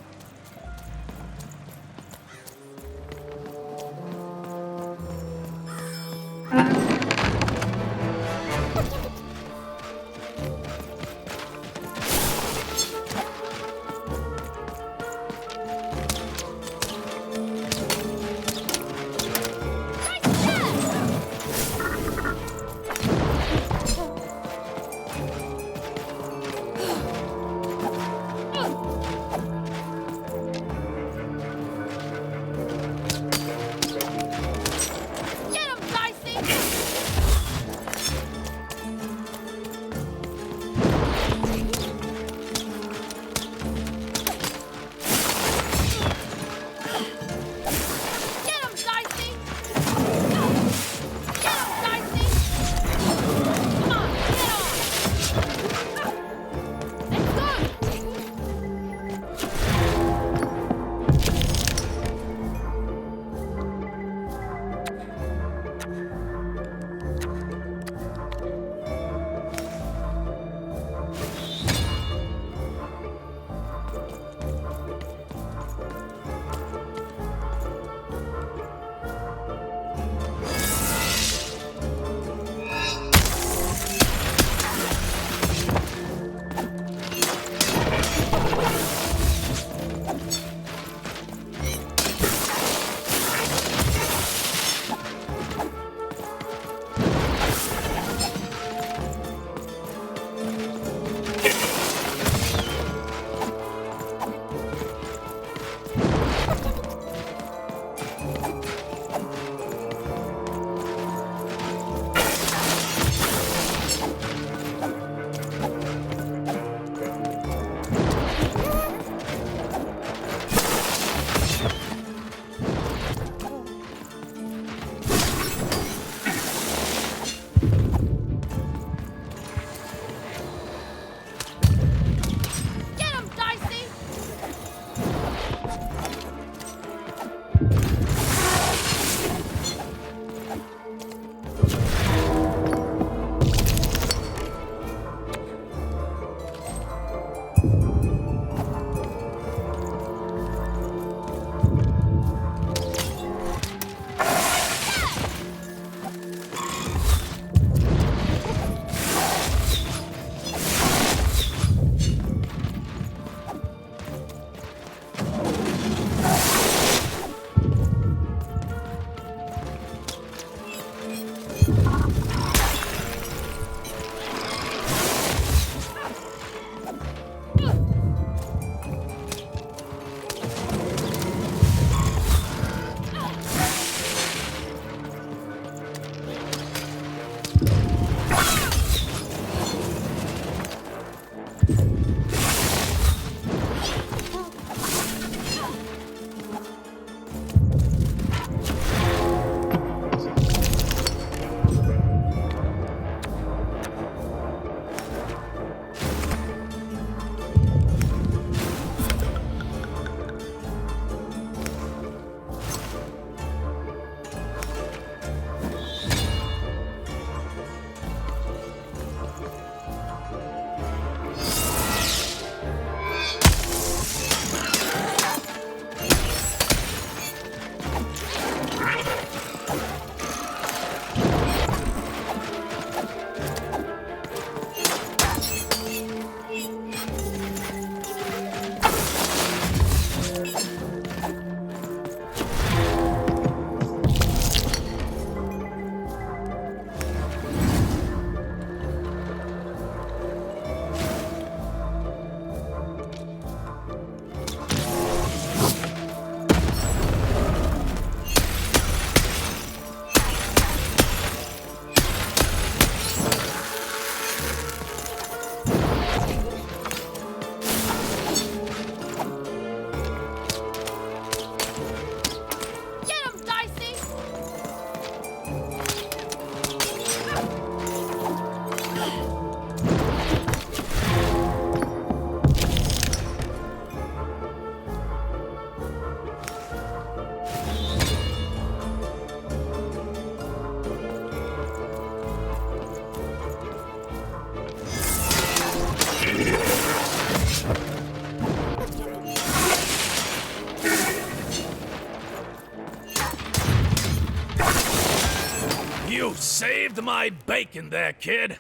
Speaker 20: saved my bacon there, kid.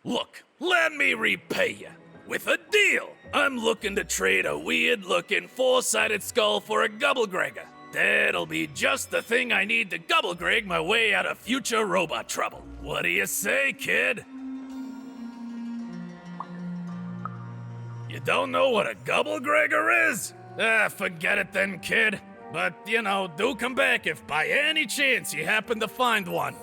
Speaker 20: Look, let me repay you with a deal. I'm looking to trade a weird-looking four-sided skull for a gobblegregger. That'll be just the thing I need to gobblegreg my way out of future robot trouble. What do you say, kid? You don't know what a gobblegregger is? Forget it then, kid. But, you know, do come back if by any chance you happen to find one.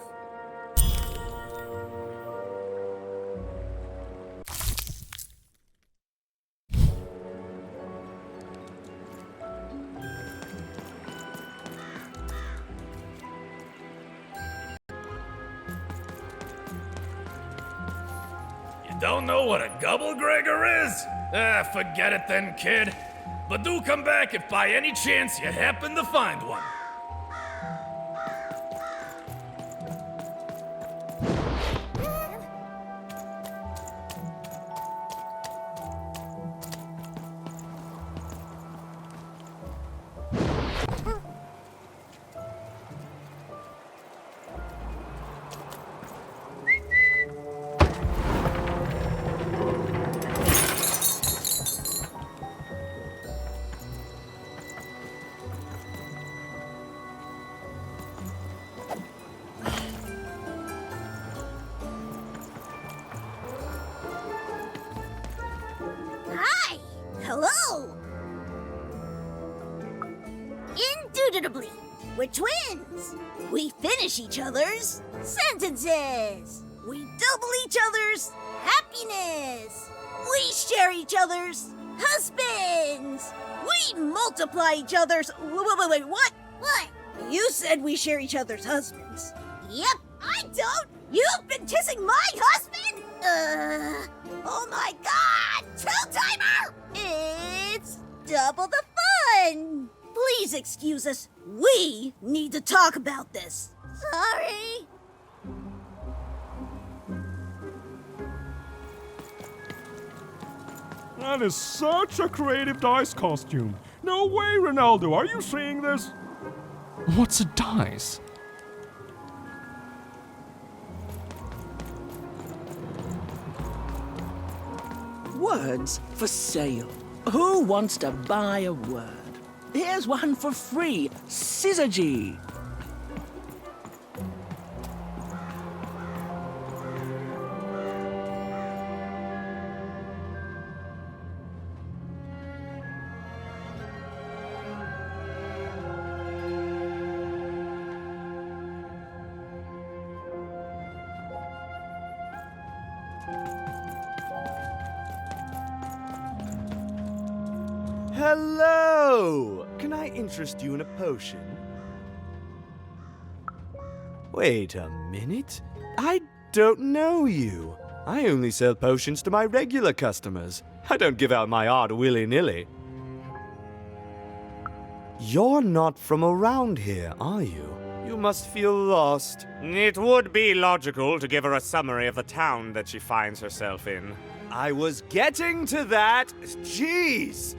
Speaker 20: Don't know what a gobblegregger is? Forget it then, kid. But do come back if by any chance you happen to find one.
Speaker 9: Hi! Hello! Indubitably, we're twins. We finish each other's sentences. We double each other's happiness. We share each other's husbands. We multiply each other's... Wait, what? What? You said we share each other's husbands. Yep, I don't. You've been kissing my husband? Oh my god! Two-timer! It's double the fun! Please excuse us. We need to talk about this. Sorry.
Speaker 21: That is such a creative dice costume. No way, Ronaldo. Are you seeing this?
Speaker 22: What's a dice?
Speaker 23: Words for sale. Who wants to buy a word? Here's one for free. Syzygy.
Speaker 24: Hello! Can I interest you in a potion? Wait a minute. I don't know you. I only sell potions to my regular customers. I don't give out my art willy-nilly. You're not from around here, are you? You must feel lost.
Speaker 25: It would be logical to give her a summary of the town that she finds herself in.
Speaker 24: I was getting to that. Jeez!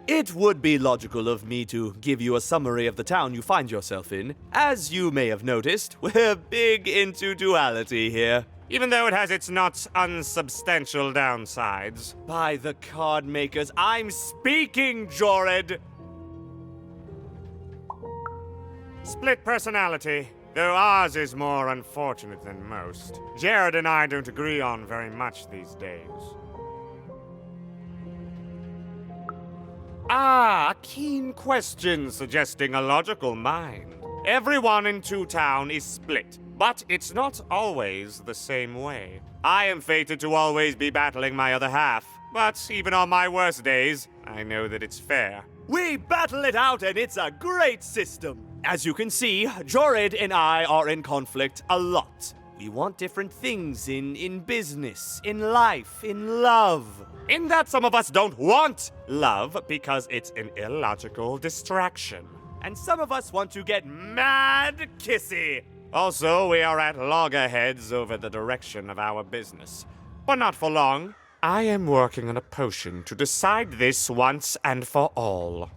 Speaker 24: It would be logical of me to give you a summary of the town you find yourself in. As you may have noticed, we're big into duality here.
Speaker 25: Even though it has its not unsubstantial downsides.
Speaker 24: By the card makers, I'm speaking, Jorid!
Speaker 25: Split personality. Though ours is more unfortunate than most. Jared and I don't agree on very much these days. A keen question suggesting a logical mind. Everyone in Two Town is split, but it's not always the same way. I am fated to always be battling my other half, but even on my worst days, I know that it's fair.
Speaker 24: We battle it out and it's a great system. As you can see, Jorid and I are in conflict a lot. We want different things in business, in life, in love.
Speaker 25: In that some of us don't want love because it's an illogical distraction.
Speaker 24: And some of us want to get mad kissy.
Speaker 25: Also, we are at loggerheads over the direction of our business. But not for long. I am working on a potion to decide this once and for all.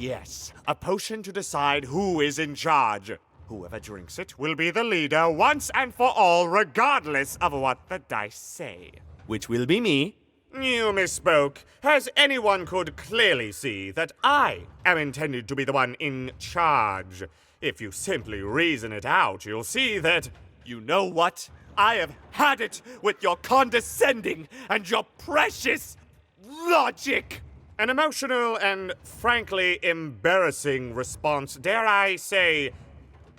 Speaker 25: Yes, a potion to decide who is in charge. Whoever drinks it will be the leader once and for all, regardless of what the dice say. Which will be me. You misspoke, as anyone could clearly see that I am intended to be the one in charge. If you simply reason it out, you'll see that, you know what? I have had it with your condescending and your precious logic. An emotional and frankly embarrassing response, dare I say,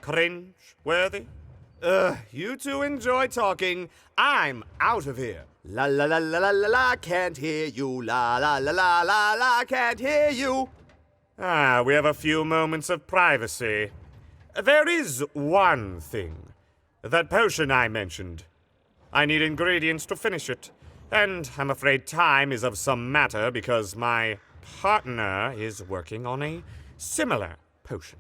Speaker 25: cringe-worthy? You two enjoy talking. I'm out of here. La la la la la la la, can't hear you. La la la la la la, can't hear you. We have a few moments of privacy. There is one thing. That potion I mentioned. I need ingredients to finish it. And I'm afraid time is of some matter because my partner is working on a similar potion.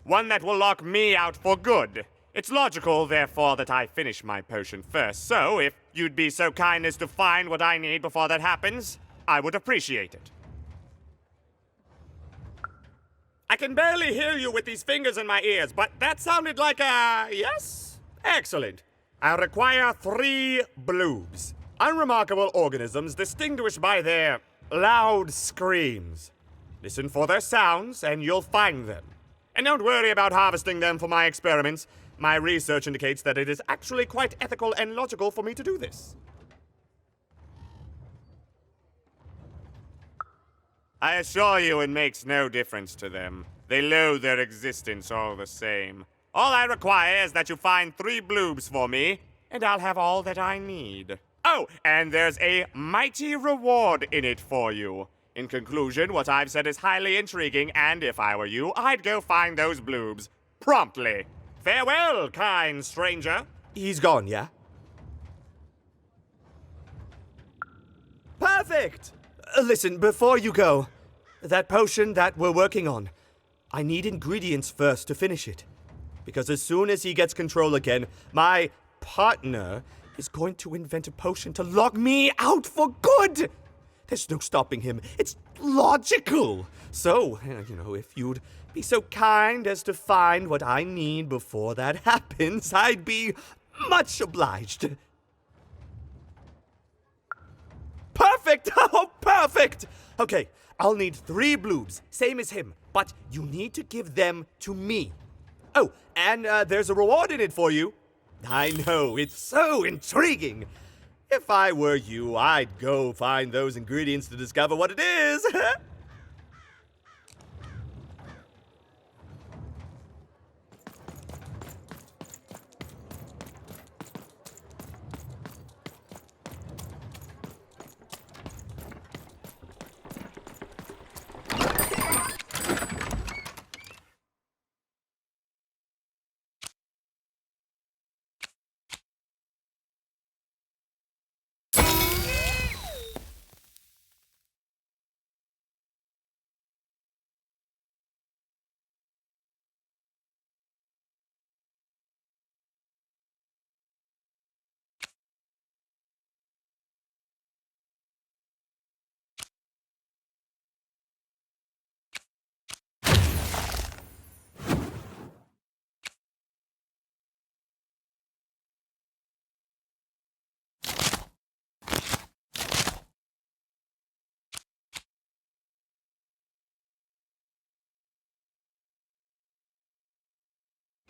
Speaker 25: One that will lock me out for good. It's logical, therefore, that I finish my potion first. So, if you'd be so kind as to find what I need before that happens, I would appreciate it. I can barely hear you with these fingers in my ears, but that sounded like a yes? Excellent. I require 3 bloobs. Unremarkable organisms distinguished by their loud screams. Listen for their sounds, and you'll find them. And don't worry about harvesting them for my experiments. My research indicates that it is actually quite ethical and logical for me to do this. I assure you it makes no difference to them. They loathe their existence all the same. All I require is that you find 3 bloobs for me, and I'll have all that I need. Oh, and there's a mighty reward in it for you. In conclusion, what I've said is highly intriguing, and if I were you, I'd go find those bloobs. Promptly. Farewell, kind stranger. He's gone, yeah? Perfect! Listen, before you go, that potion that we're working on, I need ingredients first to finish it. Because as soon as he gets control again, my partner is going to invent a potion to lock me out for good! There's no stopping him. It's logical. So, if you'd be so kind as to find what I need before that happens, I'd be much obliged. Perfect! Oh, perfect! Okay, I'll need 3 bloobs, same as him, but you need to give them to me. Oh, and there's a reward in it for you. I know, it's so intriguing. If I were you, I'd go find those ingredients to discover what it is.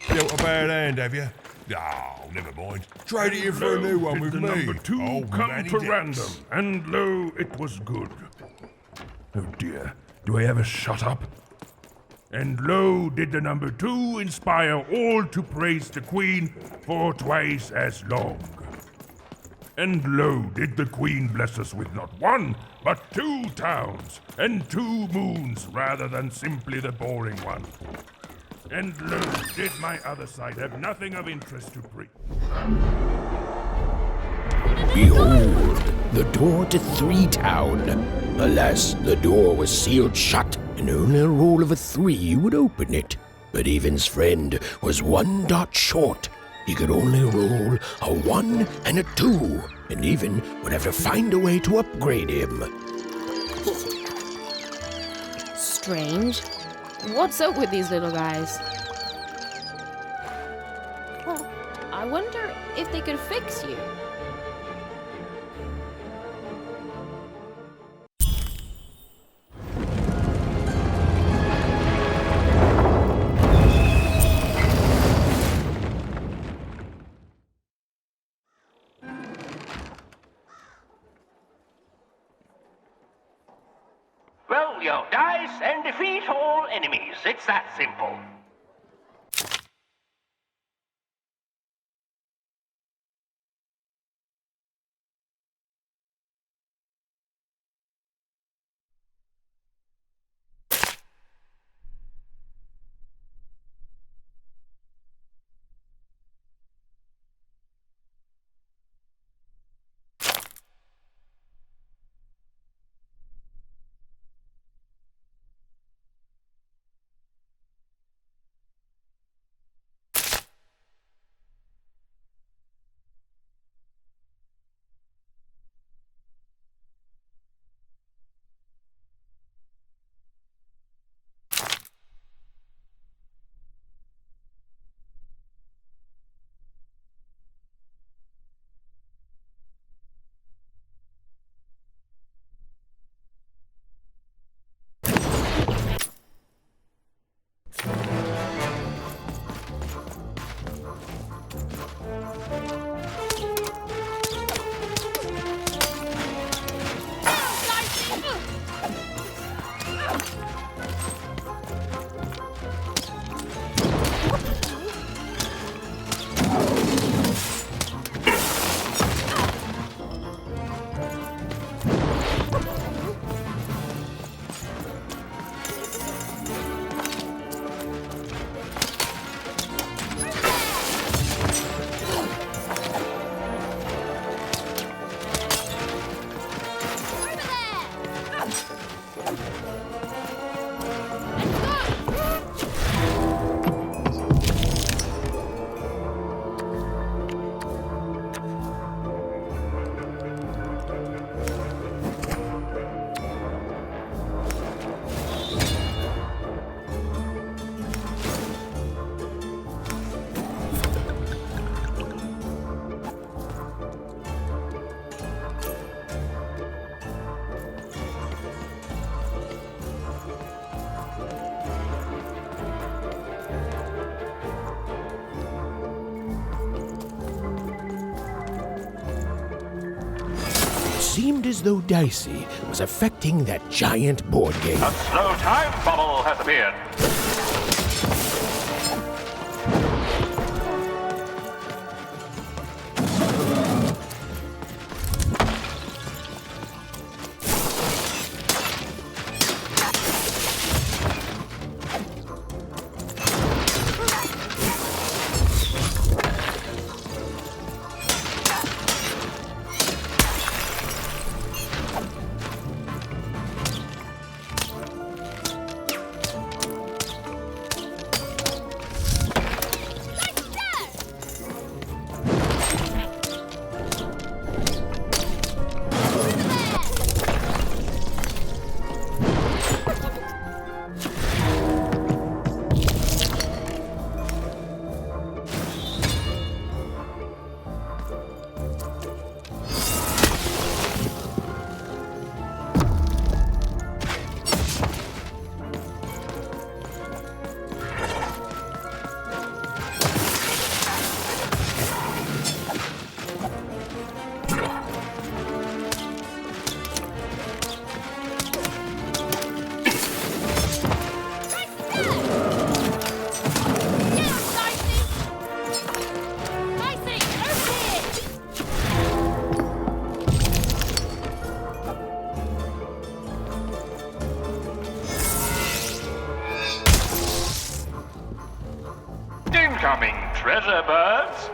Speaker 15: Dealt a bad hand, have you? Oh, never mind. Trade it in for a new one with
Speaker 3: the
Speaker 15: me.
Speaker 3: number 2 come
Speaker 15: Manny
Speaker 3: to
Speaker 15: Dex.
Speaker 3: random, and lo, it was good. Oh dear, do I ever shut up? And lo, did the number 2 inspire all to praise the Queen for twice as long. And lo, did the Queen bless us with not 1, but 2 towns, and 2 moons rather than simply the boring one. And lo, did my other side have nothing of interest to bring.
Speaker 1: Behold, the door to 3 Town. Alas, the door was sealed shut, and only a roll of a 3 would open it. But Evan's friend was 1 dot short. He could only roll a 1 and a 2, and Evan would have to find a way to upgrade him.
Speaker 2: strange. What's up with these little guys? I wonder if they could fix you.
Speaker 4: Roll your dice and defeat all enemies. It's that simple.
Speaker 1: Seemed as though Dicey was affecting that giant board game.
Speaker 4: A slow time bubble has appeared. Incoming treasure birds.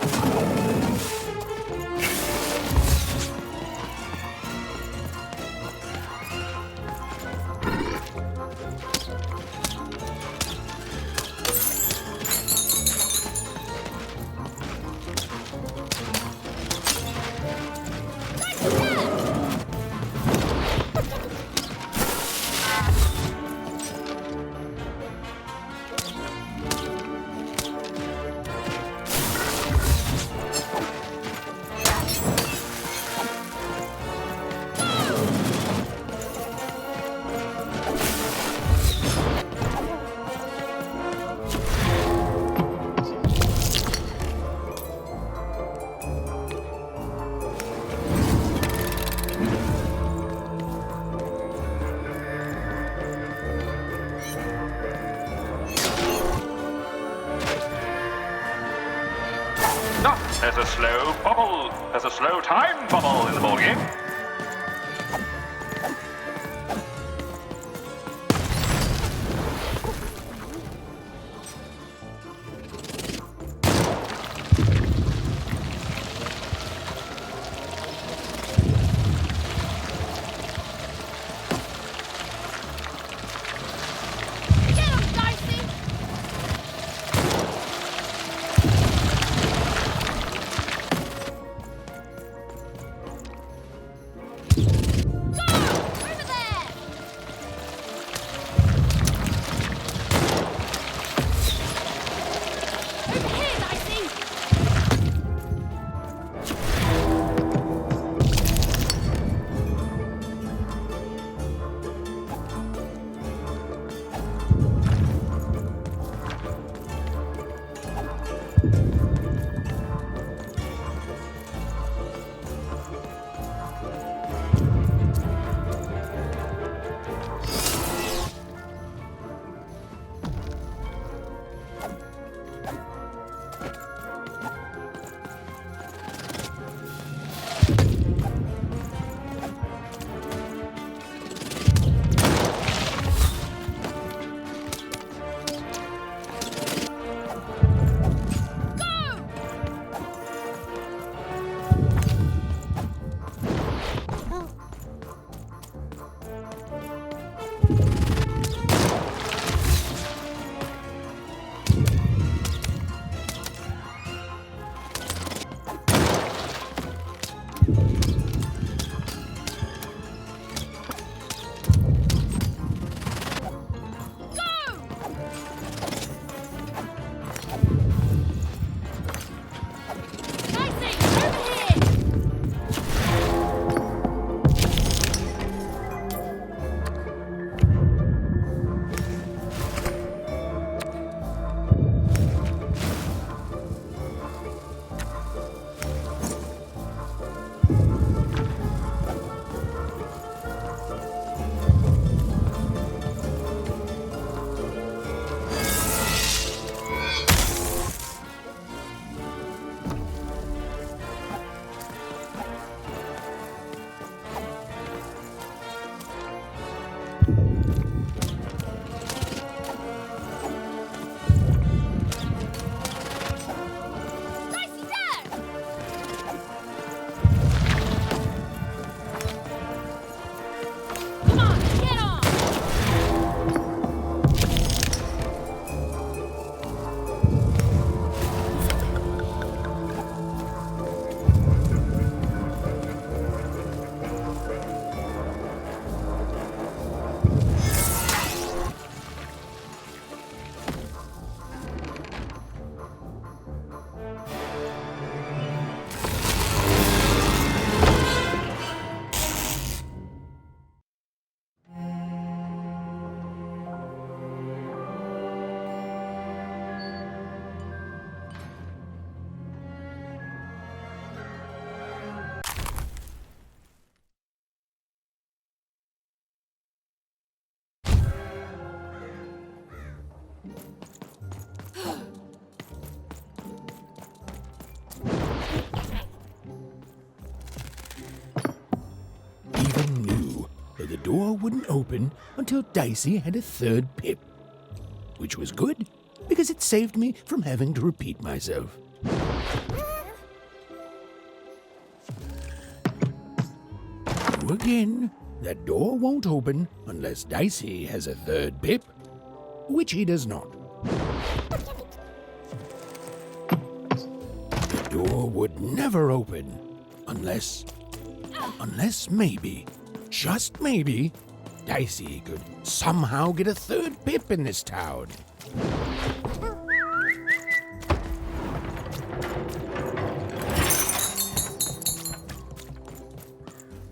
Speaker 4: not as a slow bubble, as a slow time bubble in the ball game.
Speaker 1: The door wouldn't open until Dicey had a third pip, which was good because it saved me from having to repeat myself. Again, that door won't open unless Dicey has a third pip, which he does not. The door would never open unless maybe, just maybe, Dicey could somehow get a third pip in this town.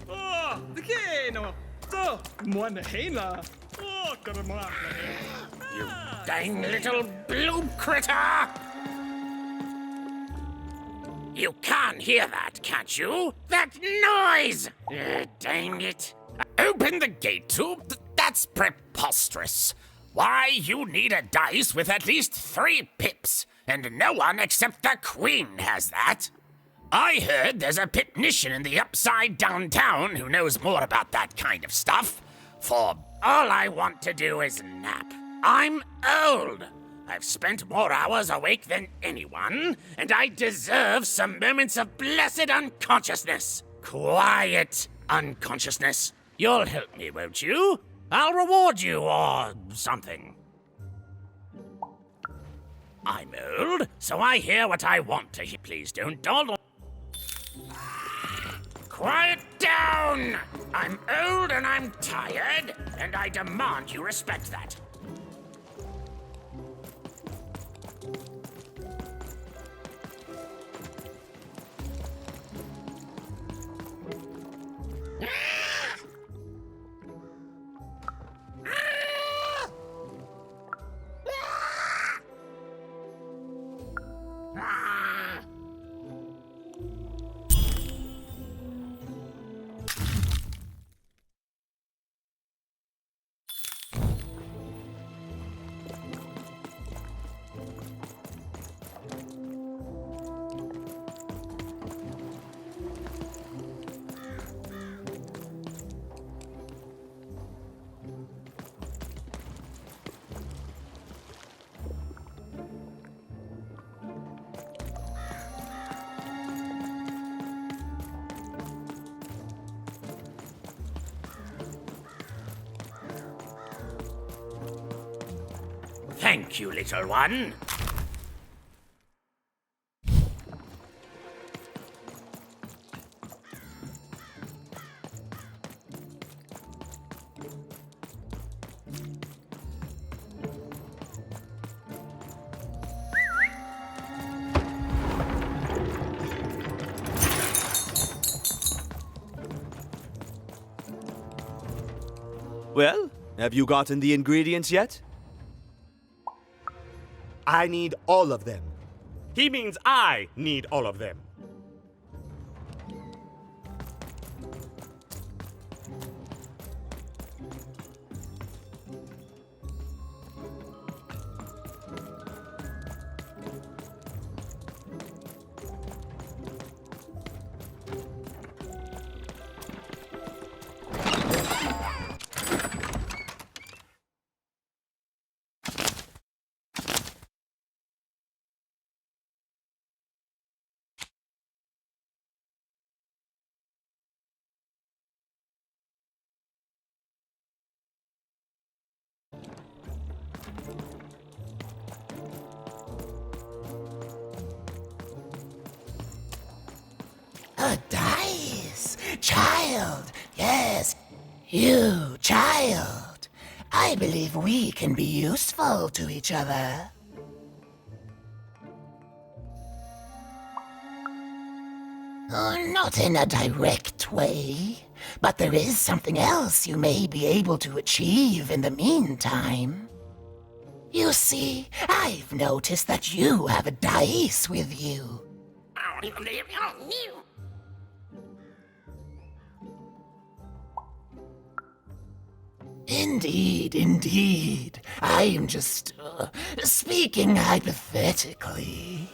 Speaker 18: Oh, pequeno! So, Moanahena! Oh,
Speaker 20: You dang little blue critter! You can't hear that, can't you? That noise! Dang it. Open the gate tube? That's preposterous. Why, you need a dice with at least 3 pips.
Speaker 8: and no one except the Queen has that. I heard there's a technician in the Upside Downtown who knows more about that kind of stuff. For all I want to do is nap. I'm old. I've spent more hours awake than anyone, and I deserve some moments of blessed unconsciousness. Quiet unconsciousness. You'll help me, won't you? I'll reward you or something. I'm old, so I hear what I want to hear. Please don't dawdle. Quiet down! I'm old and I'm tired, and I demand you respect that. Thank you, little one.
Speaker 24: Well, have you gotten the ingredients yet? I need all of them. He means I need all of them.
Speaker 8: A dice! Child! Yes, you, child! I believe we can be useful to each other. Oh, not in a direct way, but there is something else you may be able to achieve in the meantime. You see, I've noticed that you have a dice with you. Indeed, indeed. I'm just speaking hypothetically.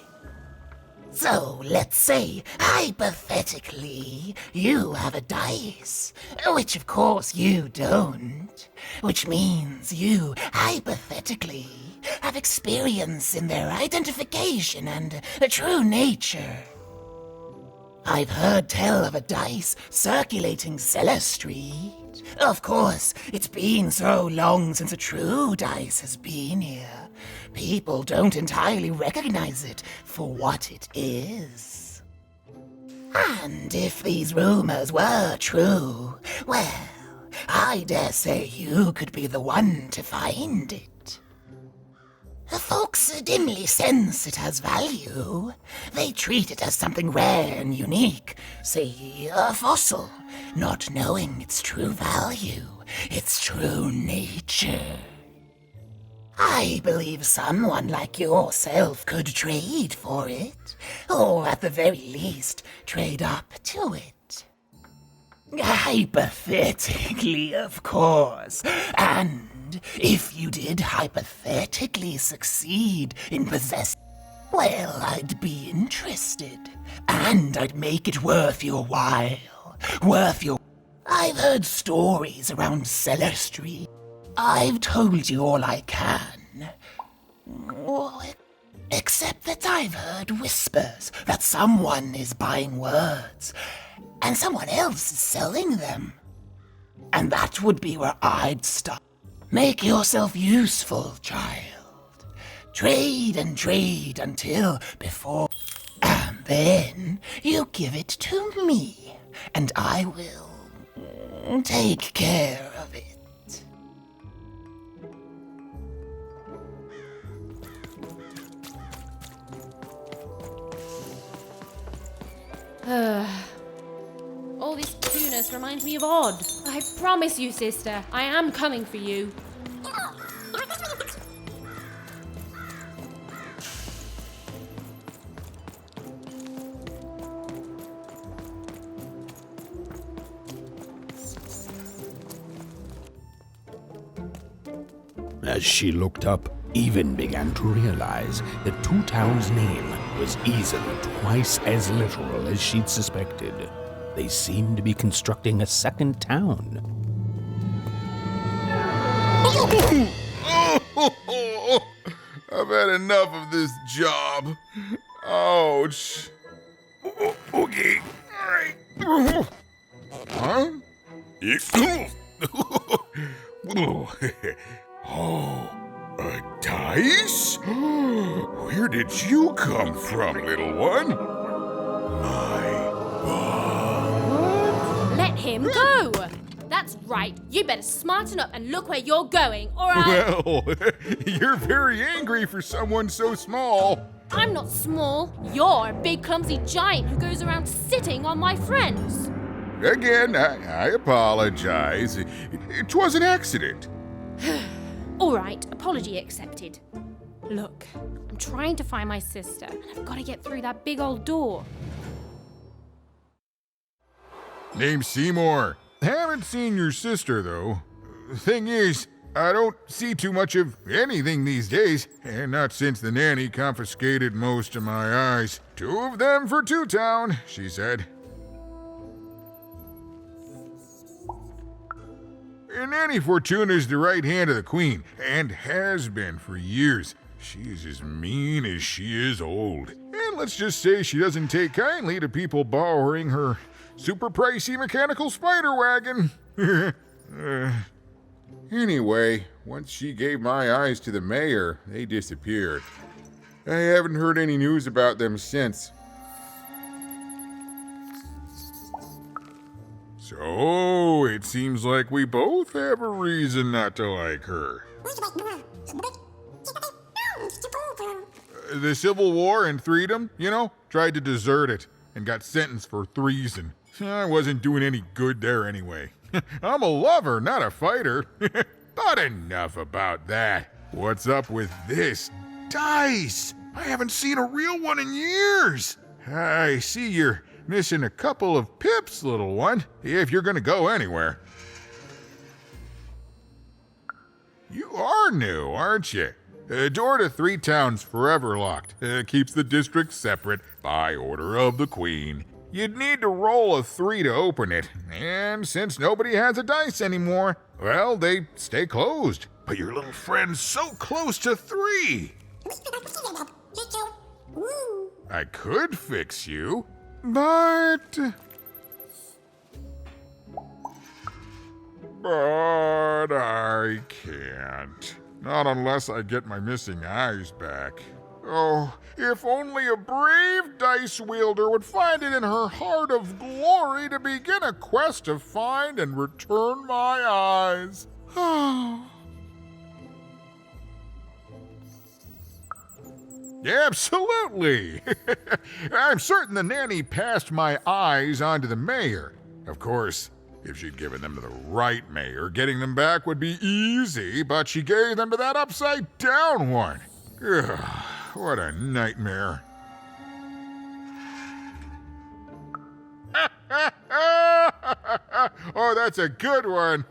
Speaker 8: So, let's say, hypothetically, you have a dice, which of course you don't, which means you, hypothetically, have experience in their identification and true nature. I've heard tell of a dice circulating Cellar Street. Of course, it's been so long since a true dice has been here. People don't entirely recognize it for what it is. And if these rumors were true, well, I dare say you could be the one to find it. Folks dimly sense it has value. They treat it as something rare and unique, say a fossil, not knowing its true value, its true nature. I believe someone like yourself could trade for it, or at the very least, trade up to it. Hypothetically, of course, and if you did hypothetically succeed in possessing... Well, I'd be interested. And I'd make it worth your while. I've heard stories around Cellar Street. I've told you all I can. Except that I've heard whispers that someone is buying words, and someone else is selling them. And that would be where I'd stop. Make yourself useful, child. Trade and trade before... And then you give it to me, and I will take care of it.
Speaker 2: All this coolness reminds me of Odd. I promise you, sister, I am coming for you.
Speaker 1: As she looked up, Even began to realize that Two Town's name was easily twice as literal as she'd suspected. They seemed to be constructing a second town.
Speaker 5: I've had enough of this job. Ouch. Okay. All right. Huh? Oh, a dice? Where did you come from, little one?
Speaker 2: Let him go! That's right. You better smarten up and look where you're going, or I...
Speaker 5: Well, you're very angry for someone so small.
Speaker 2: I'm not small. You're a big, clumsy giant who goes around sitting on my friends.
Speaker 5: Again, I apologize. It was an accident.
Speaker 2: All right, apology accepted. Look, I'm trying to find my sister, and I've got to get through that big old door.
Speaker 5: Name's Seymour. Haven't seen your sister, though. Thing is, I don't see too much of anything these days, and not since the nanny confiscated most of my eyes. 2 of them for Two Town, she said. Nanny Fortuna's the right hand of the Queen, and has been for years. She's as mean as she is old. And let's just say she doesn't take kindly to people borrowing her super pricey mechanical spider wagon. Anyway, once she gave my eyes to the mayor, they disappeared. I haven't heard any news about them since. So, it seems like we both have a reason not to like her. The Civil War and Freedom, tried to desert it and got sentenced for treason. I wasn't doing any good there anyway. I'm a lover, not a fighter. But enough about that. What's up with this dice? I haven't seen a real one in years. I see you're missing a couple of pips, little one, if you're gonna go anywhere. You are new, aren't you? Door to 3 Towns forever locked. Keeps the district separate by order of the Queen. You'd need to roll a 3 to open it, and since nobody has a dice anymore, well, they stay closed. But your little friend's so close to 3. I could fix you, but I can't. Not unless I get my missing eyes back. Oh, if only a brave dice wielder would find it in her heart of glory to begin a quest to find and return my eyes. Absolutely! I'm certain the nanny passed my eyes on to the mayor. Of course, if she'd given them to the right mayor, getting them back would be easy, but she gave them to that upside-down one. Ugh, what a nightmare. Oh, that's a good one.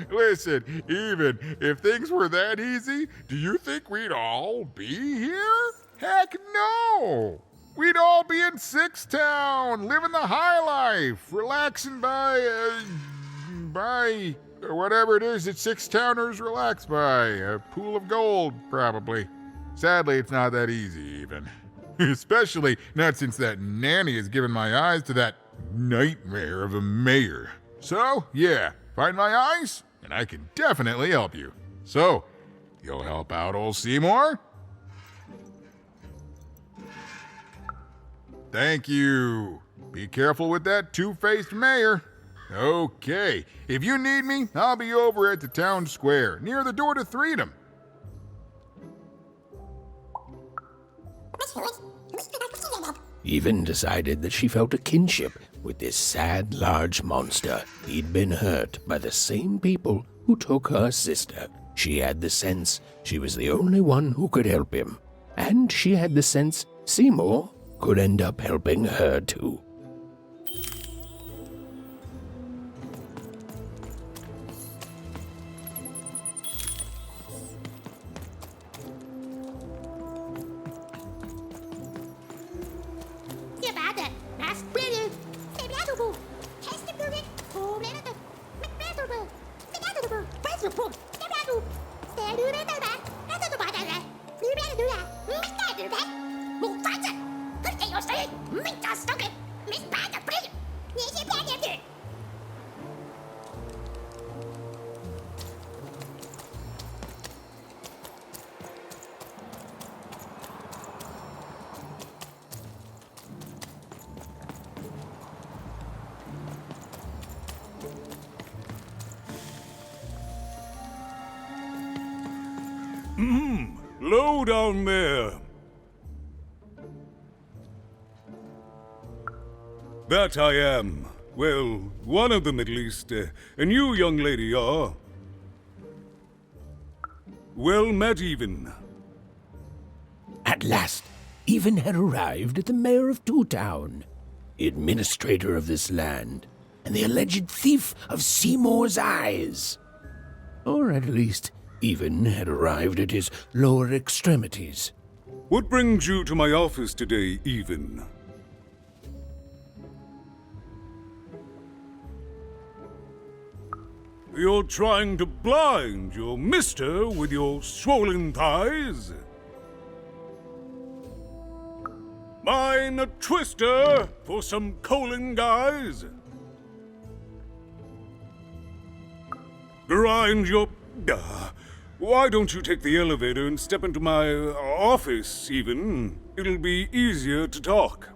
Speaker 5: Listen, even if things were that easy, do you think we'd all be here? Heck no! We'd all be in Sixtown, living the high life, relaxing by whatever it is that Sixtowners relax by. A pool of gold, probably. Sadly, it's not that easy, even. Especially not since that nanny has given my eyes to that nightmare of a mayor. So, yeah, find my eyes, and I can definitely help you. So, you'll help out old Seymour? Thank you. Be careful with that two-faced mayor. Okay, if you need me, I'll be over at the town square, near the door to Freedom.
Speaker 1: Even decided that she felt a kinship with this sad, large monster. He'd been hurt by the same people who took her sister. She had the sense she was the only one who could help him. And she had the sense Seymour could end up helping her too.
Speaker 13: Low down there. That I am. Well, one of them at least. And you, young lady, are... well met, Even.
Speaker 1: At last, Even had arrived at the mayor of Two Town, the administrator of this land, and the alleged thief of Seymour's eyes. Or at least, Even had arrived at his lower extremities.
Speaker 13: What brings you to my office today, Even? You're trying to blind your mister with your swollen thighs? Mine a twister for some colon guys? Grind your... why don't you take the elevator and step into my office, Even? It'll be easier to talk.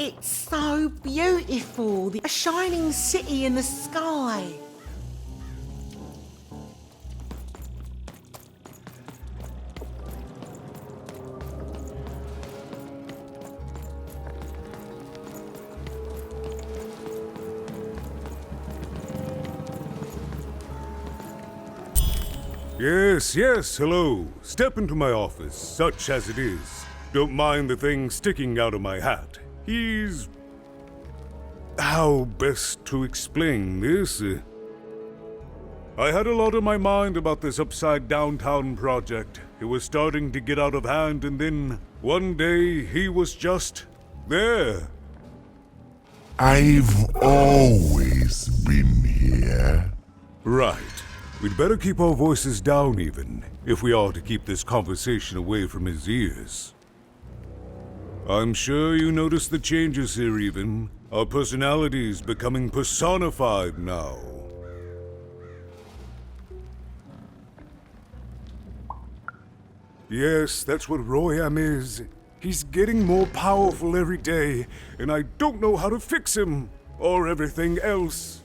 Speaker 7: It's so beautiful, a shining city in the sky.
Speaker 13: Yes, hello. Step into my office, such as it is. Don't mind the thing sticking out of my hat. He's... how best to explain this? I had a lot on my mind about this upside downtown project. It was starting to get out of hand, and then one day he was just there.
Speaker 15: I've always been here.
Speaker 13: Right. We'd better keep our voices down, Even, if we are to keep this conversation away from his ears. I'm sure you noticed the changes here, Even. Our personalities becoming personified now. Yes, that's what Royam is. He's getting more powerful every day, and I don't know how to fix him, or everything else.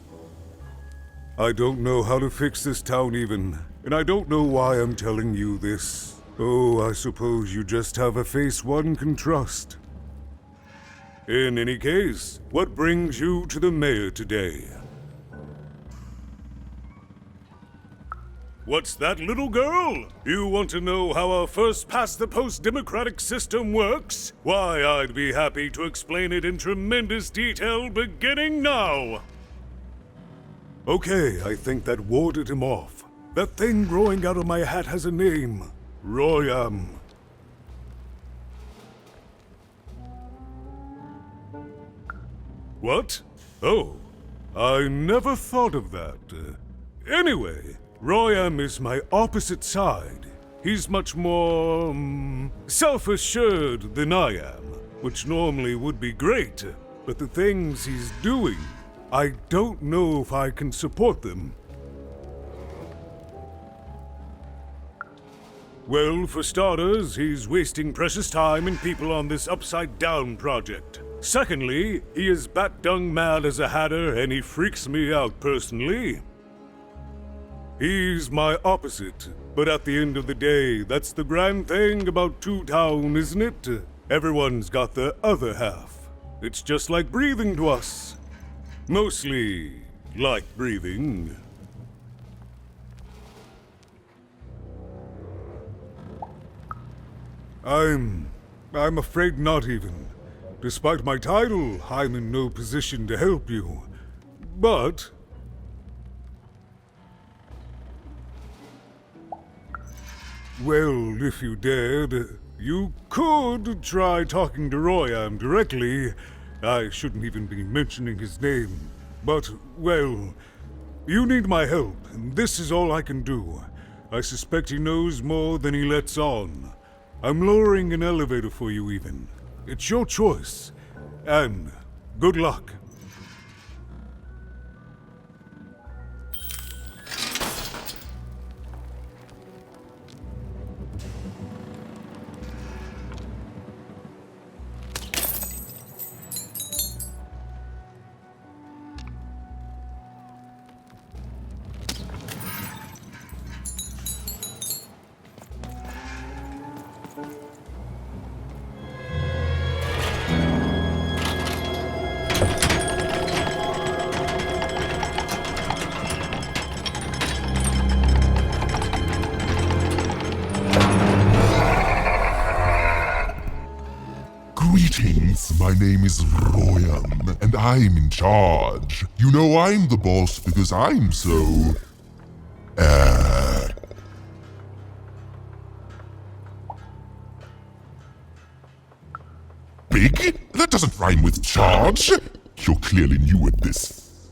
Speaker 13: I don't know how to fix this town, Even, and I don't know why I'm telling you this. Oh, I suppose you just have a face one can trust. In any case, what brings you to the mayor today? What's that, little girl? You want to know how our first-past-the-post democratic system works? Why, I'd be happy to explain it in tremendous detail beginning now. Okay, I think that warded him off. That thing growing out of my hat has a name. Royam. What? Oh, I never thought of that. Anyway, Royam is my opposite side. He's much more, self-assured than I am, which normally would be great, but the things he's doing, I don't know if I can support them. Well, for starters, he's wasting precious time and people on this upside-down project. Secondly, he is bat-dung mad as a hatter and he freaks me out personally. He's my opposite, but at the end of the day, that's the grand thing about Two Town, isn't it? Everyone's got the other half. It's just like breathing to us. Mostly like breathing. I'm afraid not even. Despite my title, I'm in no position to help you. But well, if you dared, you could try talking to Royam directly. I shouldn't even be mentioning his name. But, well, you need my help, and this is all I can do. I suspect he knows more than he lets on. I'm lowering an elevator for you even. It's your choice. And good luck.
Speaker 15: Greetings, my name is Royam, and I'm in charge. You know I'm the boss because I'm so... big? That doesn't rhyme with charge. You're clearly new at this.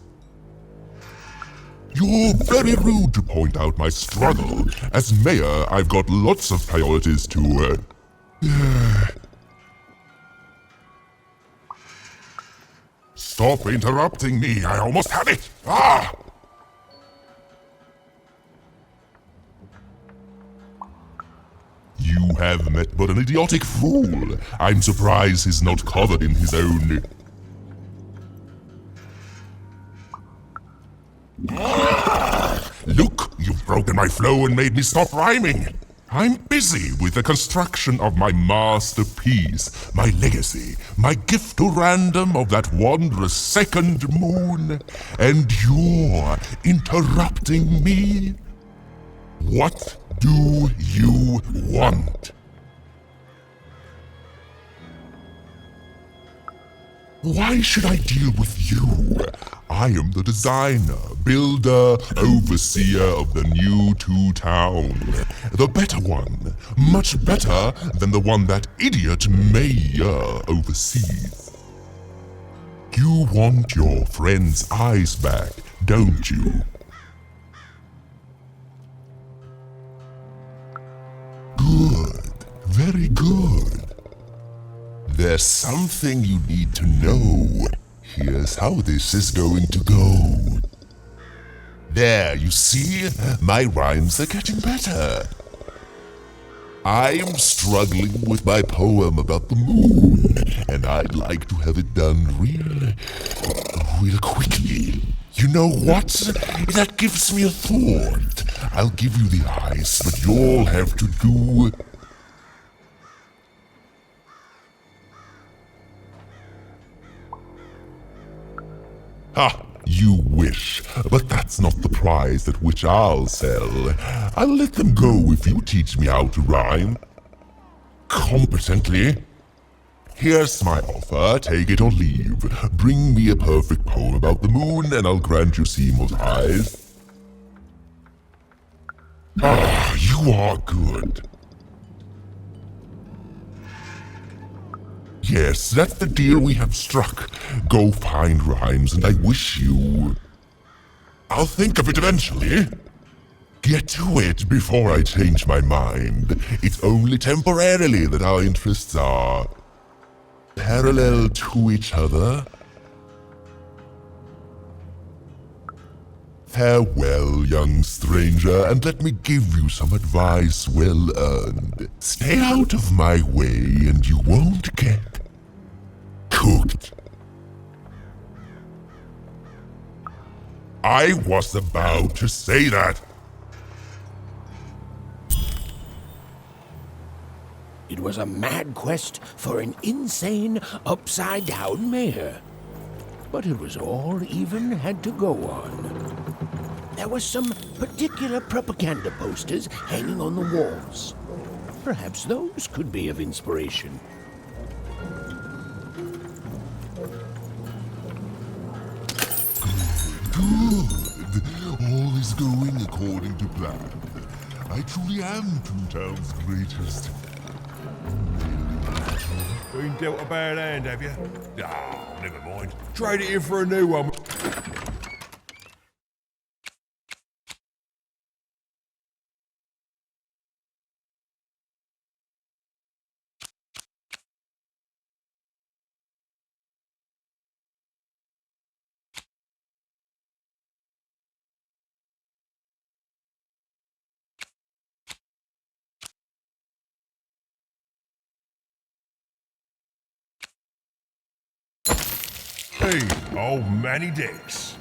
Speaker 15: You're very rude to point out my struggle. As mayor, I've got lots of priorities to, Stop interrupting me, I almost had it! Ah! You have met but an idiotic fool. I'm surprised he's not covered in his own... Look, you've broken my flow and made me stop rhyming. I'm busy with the construction of my masterpiece, my legacy, my gift to random of that wondrous second moon, and you're interrupting me? What do you want? Why should I deal with you? I am the designer, builder, overseer of the new Two Town. The better one. Much better than the one that idiot mayor oversees. You want your friend's eyes back, don't you? Good. Very good. There's something you need to know. Here's how this is going to go. There, you see? My rhymes are getting better. I'm struggling with my poem about the moon, and I'd like to have it done real quickly. You know what? That gives me a thought. I'll give you the ice, but you'll have to do... Ha! You wish, but that's not the price at which I'll sell. I'll let them go if you teach me how to rhyme. Competently. Here's my offer, take it or leave. Bring me a perfect poem about the moon and I'll grant you Seymour's eyes. Ah, you are good. Yes, that's the deal we have struck. Go find rhymes and I wish you... I'll think of it eventually. Get to it before I change my mind. It's only temporarily that our interests are... parallel to each other. Farewell, young stranger, and let me give you some advice well earned. Stay out of my way and you won't get cooked. I was about to say that.
Speaker 1: It was a mad quest for an insane, upside-down mayor. But it was all even had to go on. There were some particular propaganda posters hanging on the walls. Perhaps those could be of inspiration.
Speaker 15: Good. All is going according to plan. I truly am Toontown's greatest.
Speaker 3: Been dealt a bad hand, have you? Ah, never mind. Trade it in for a new one. Hey, old Manny Dix.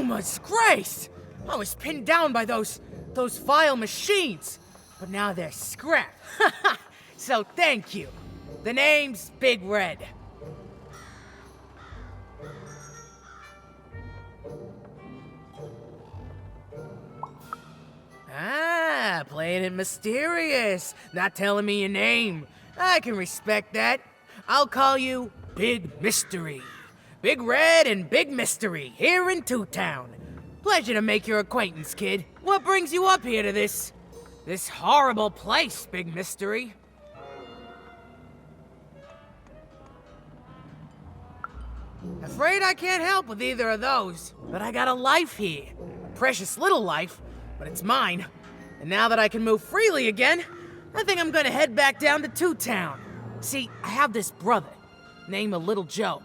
Speaker 6: Goodness grace! I was pinned down by those vile machines, but now they're scrap. So thank you. The name's Big Red. Ah, playing it mysterious, not telling me your name. I can respect that. I'll call you Big Mystery. Big Red and Big Mystery, here in Two Town. Pleasure to make your acquaintance, kid. What brings you up here to this horrible place, Big Mystery? Afraid I can't help with either of those, but I got a life here. Precious little life, but it's mine. And now that I can move freely again, I think I'm gonna head back down to Two Town. See, I have this brother, named Little Joe.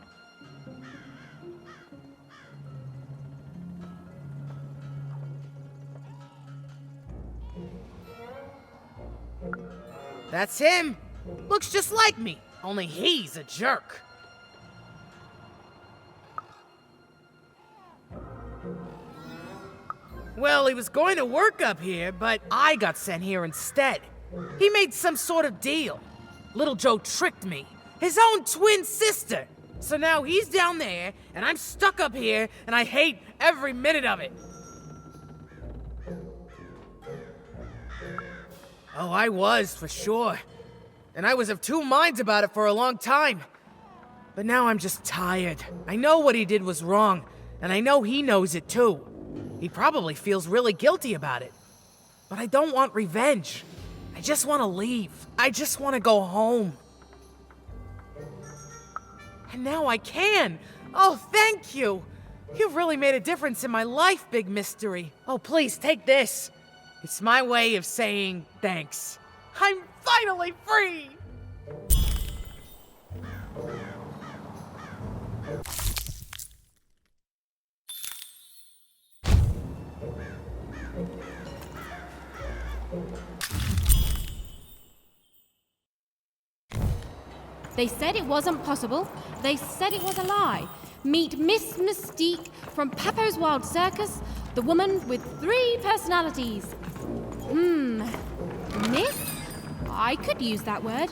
Speaker 6: That's him. Looks just like me, only he's a jerk. Well, he was going to work up here, but I got sent here instead. He made some sort of deal. Little Joe tricked me, his own twin sister. So now he's down there, and I'm stuck up here, and I hate every minute of it. Oh, I was, for sure. And I was of two minds about it for a long time. But now I'm just tired. I know what he did was wrong, and I know he knows it too. He probably feels really guilty about it. But I don't want revenge. I just want to leave. I just want to go home. And now I can. Oh, thank you. You've really made a difference in my life, Big Mystery. Oh, please, take this. It's my way of saying thanks. I'm finally free!
Speaker 2: They said it wasn't possible. They said it was a lie. Meet Miss Mystique from Papo's Wild Circus, the woman with 3 personalities. Miss? I could use that word.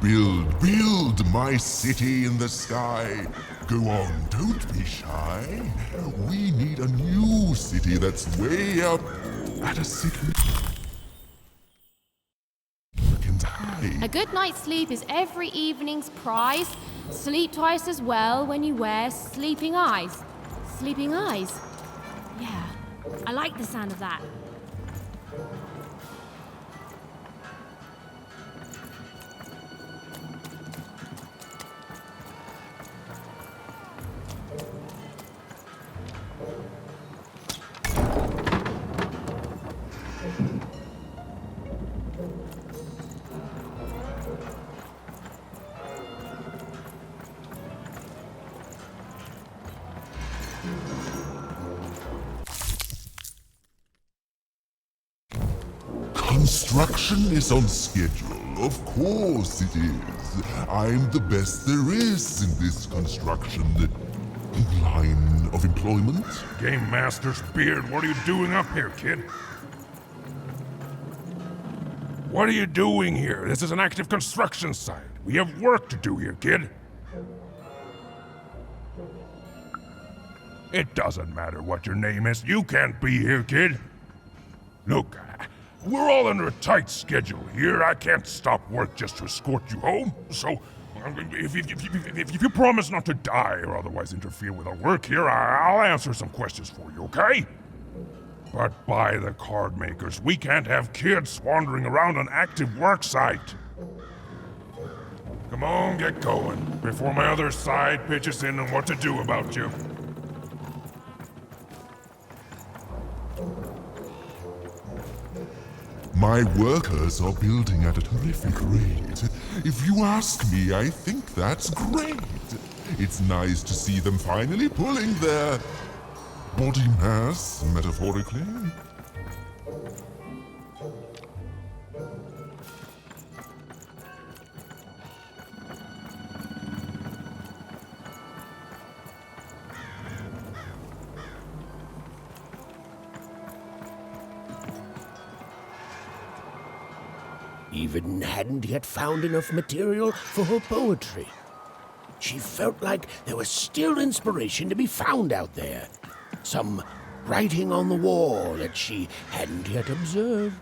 Speaker 15: Build my city in the sky. Go on, don't be shy. We need a new city that's way up at a significant height.
Speaker 2: A good night's sleep is every evening's prize. Sleep twice as well when you wear sleeping eyes. Sleeping eyes? Yeah, I like the sound of that.
Speaker 15: Construction is on schedule. Of course it is. I'm the best there is in this construction line of employment.
Speaker 3: Game Master's beard, what are you doing up here, kid? What are you doing here? This is an active construction site. We have work to do here, kid. It doesn't matter what your name is. You can't be here, kid. Look, we're all under a tight schedule here. I can't stop work just to escort you home. So, if you promise not to die or otherwise interfere with our work here, I'll answer some questions for you, okay? But by the card makers, we can't have kids wandering around an active work site. Come on, get going, before my other side pitches in on what to do about you.
Speaker 15: My workers are building at a terrific rate. If you ask me, I think that's great. It's nice to see them finally pulling their body mass, metaphorically.
Speaker 1: Even hadn't yet found enough material for her poetry. She felt like there was still inspiration to be found out there. Some writing on the wall that she hadn't yet observed.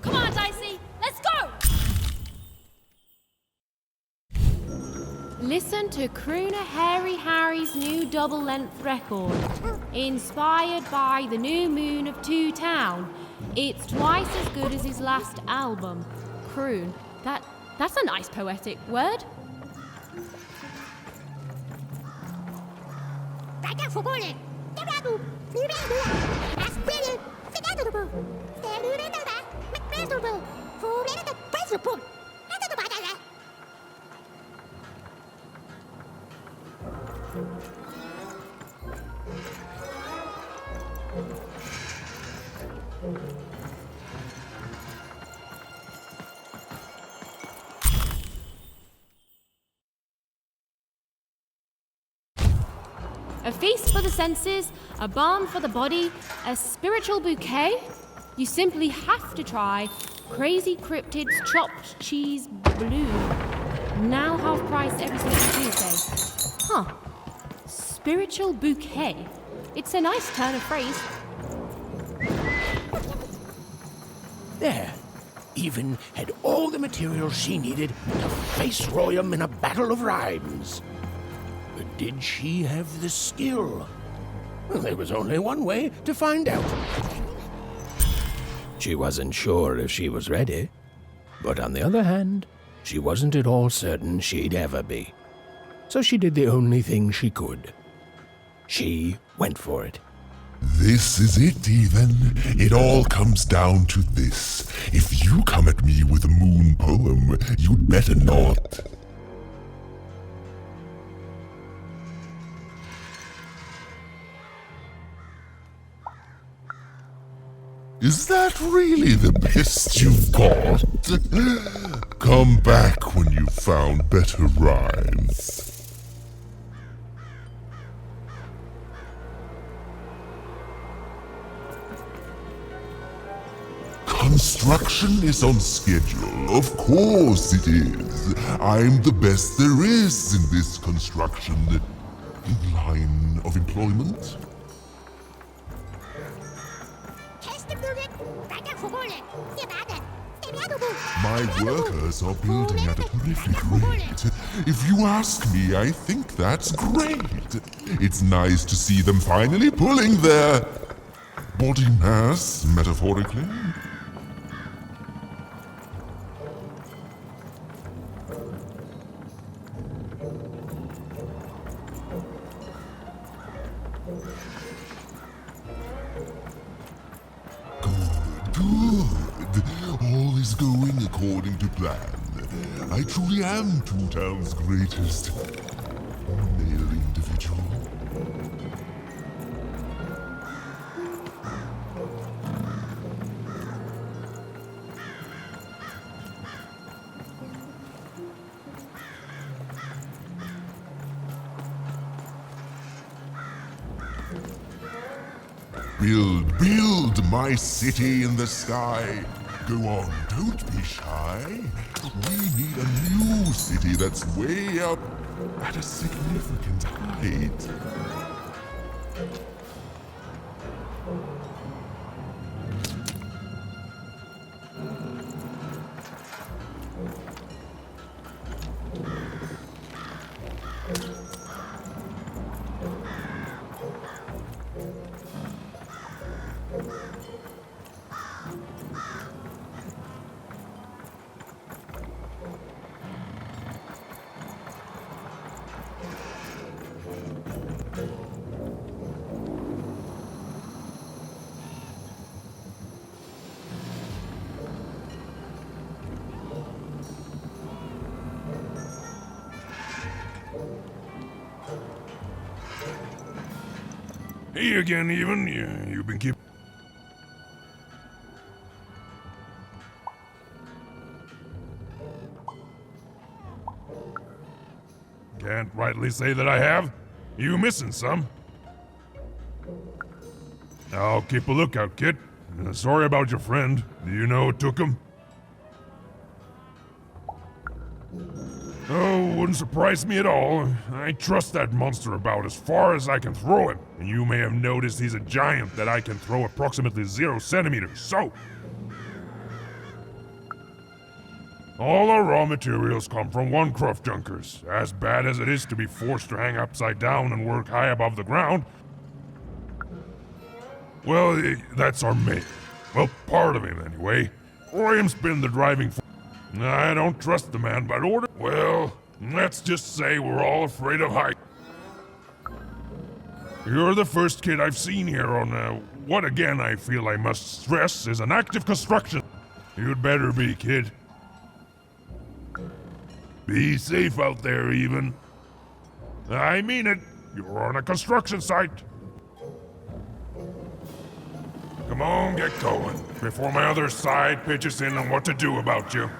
Speaker 2: Come on, Dicey, let's go! Listen to Crooner Hairy Harry's new double-length record, inspired by the new moon of Two Town. It's twice as good as his last album. Croon, that's a nice poetic word. A feast for the senses, a balm for the body, a spiritual bouquet? You simply have to try Crazy Cryptid's Chopped Cheese Blue. Now half price every single Tuesday. Huh. Spiritual bouquet. It's a nice turn of phrase.
Speaker 1: There. Even had all the material she needed to face Royam in a battle of rhymes. But did she have the skill? Well, there was only one way to find out. She wasn't sure if she was ready, but on the other hand, she wasn't at all certain she'd ever be. So she did the only thing she could. She went for it.
Speaker 15: This is it, even. It all comes down to this. If you come at me with a moon poem, you'd better not. Is that really the best you've got? Come back when you've found better rhymes. Construction is on schedule. Of course it is. I'm the best there is in this construction line of employment. My workers are building at a terrific rate. If you ask me, I think that's great. It's nice to see them finally pulling their body mass, metaphorically. Good. All is going according to plan. I truly am Two Town's greatest male individual. Build my city in the sky. Go on, don't be shy. We need a new city that's way up at a significant height.
Speaker 3: Hey again, even. You've been keeping... Can't rightly say that I have. You missing some? I'll keep a lookout, kid. Sorry about your friend. Do you know who took him? Oh, wouldn't surprise me at all. I trust that monster about as far as I can throw him. And you may have noticed he's a giant that I can throw approximately 0 centimeters, so... All our raw materials come from one-craft junkers. As bad as it is to be forced to hang upside down and work high above the ground, well, that's our mate. Well, part of him, anyway. William's been the driving force. I don't trust the man, but well, let's just say we're all afraid of height. You're the first kid I've seen here on, what again I feel I must stress is an active construction. You'd better be, kid. Be safe out there, even. I mean it. You're on a construction site. Come on, get going, before my other side pitches in on what to do about you.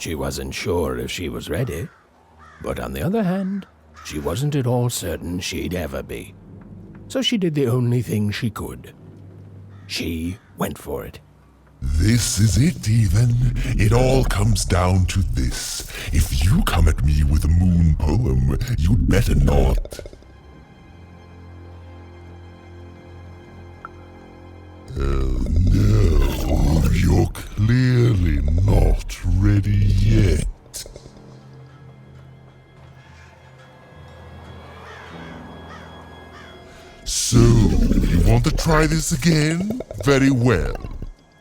Speaker 1: She wasn't sure if she was ready, but on the other hand, she wasn't at all certain she'd ever be. So she did the only thing she could. She went for it.
Speaker 15: This is it, even. It all comes down to this. If you come at me with a moon poem, you'd better not. No, you're clearly not ready yet. So, you want to try this again? Very well.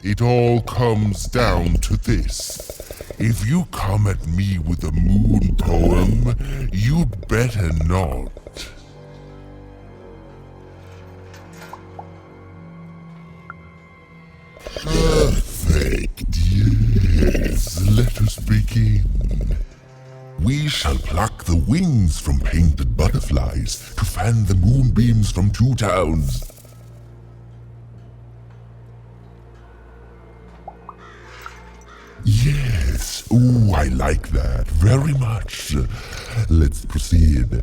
Speaker 15: It all comes down to this. If you come at me with a moon poem, you'd better not. Perfect, yes. Let us begin. We shall pluck the wings from painted butterflies to fan the moonbeams from 2 towns. Yes, ooh, I like that very much. Let's proceed.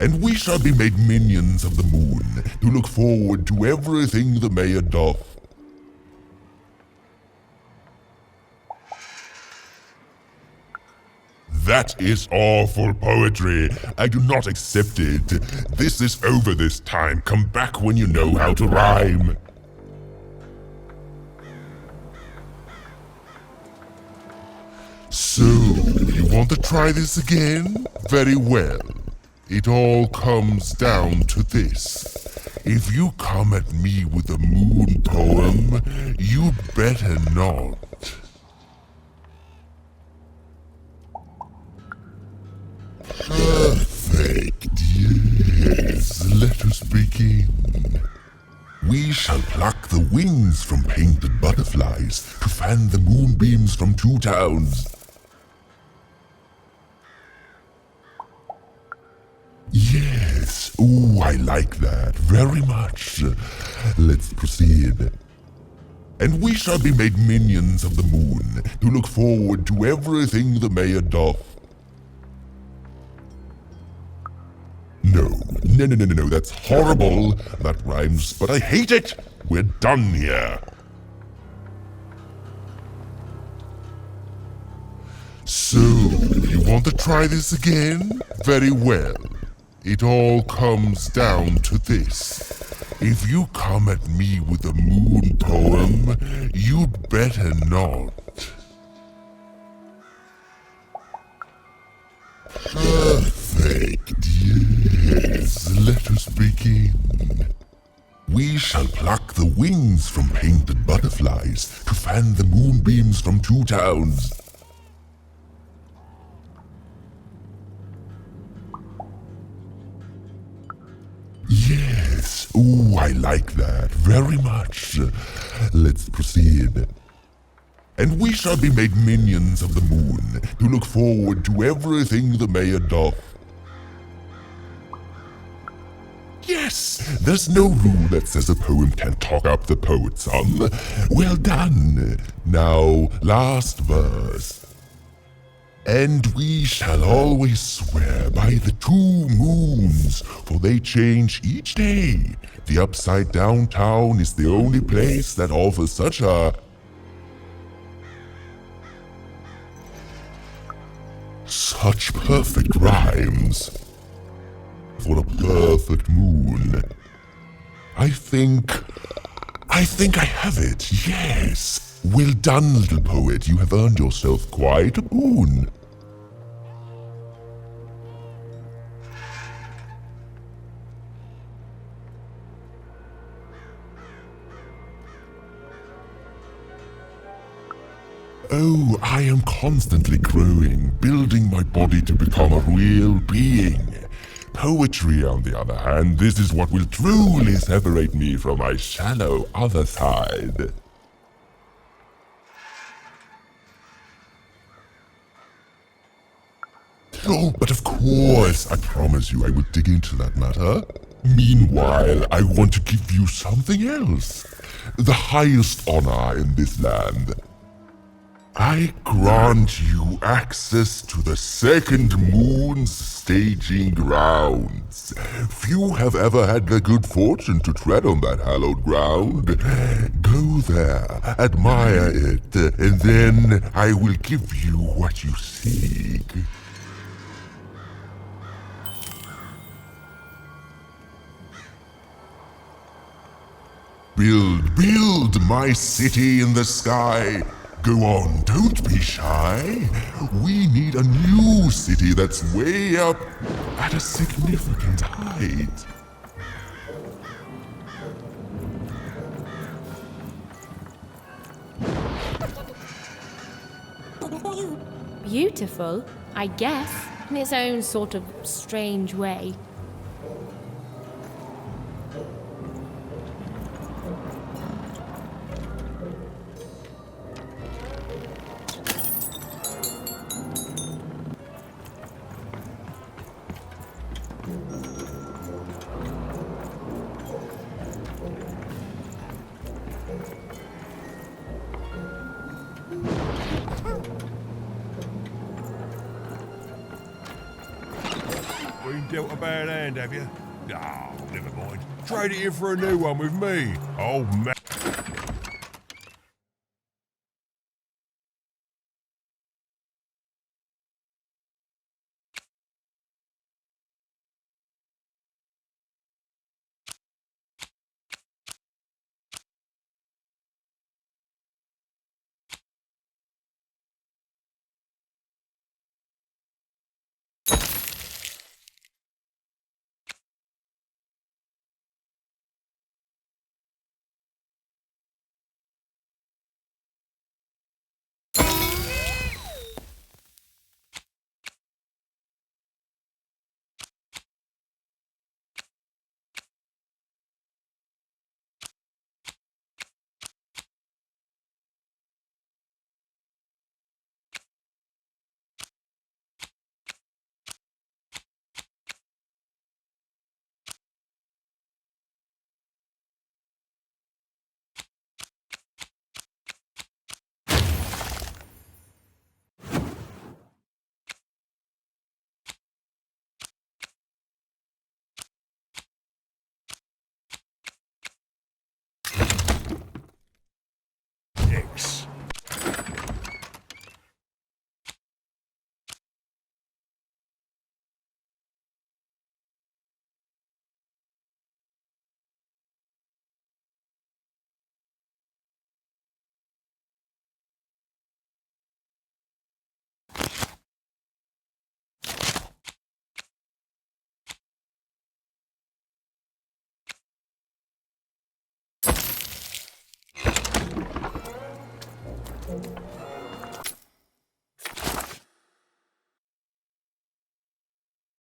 Speaker 15: And we shall be made minions of the moon to look forward to everything the mayor doth. That is awful poetry. I do not accept it. This is over this time. Come back when you know how to rhyme. So, you want to try this again? Very well. It all comes down to this. If you come at me with a moon poem, you'd better not. Perfect, yes. Let us begin. We shall pluck the wings from painted butterflies to fan the moonbeams from 2 towns. Yes, ooh, I like that very much. Let's proceed. And we shall be made minions of the moon to look forward to everything the mayor doth. No, that's horrible. That rhymes, but I hate it. We're done here. So, you want to try this again? Very well. It all comes down to this. If you come at me with a moon poem, you'd better not. Perfect, yes. Let us begin. We shall pluck the wings from painted butterflies to fan the moonbeams from 2 towns. Yes, ooh, I like that very much. Let's proceed. And we shall be made minions of the moon to look forward to everything the mayor doth. Yes, there's no rule that says a poem can't talk up the poet, son. Well done. Now, last verse. And we shall always swear by the 2 moons, for they change each day. The upside down town is the only place that offers such a... such perfect rhymes. For a perfect moon. I think I have it, yes. Well done, little poet. You have earned yourself quite a boon. Oh, I am constantly growing, building my body to become a real being. Poetry, on the other hand, this is what will truly separate me from my shallow other side. Oh, but of course, I promise you I will dig into that matter. Meanwhile, I want to give you something else. The highest honor in this land.
Speaker 10: I grant you access to the second moon's staging grounds. Few have ever had the good fortune to tread on that hallowed ground. Go there, admire it, and then I will give you what you seek. Build my city in the sky. Go on, don't be shy. We need a new city that's way up at a significant height.
Speaker 2: Beautiful, I guess, in its own sort of strange way.
Speaker 3: Been dealt a bad hand, have you? Oh, never mind. Trade it in for a new one with me. Oh, man.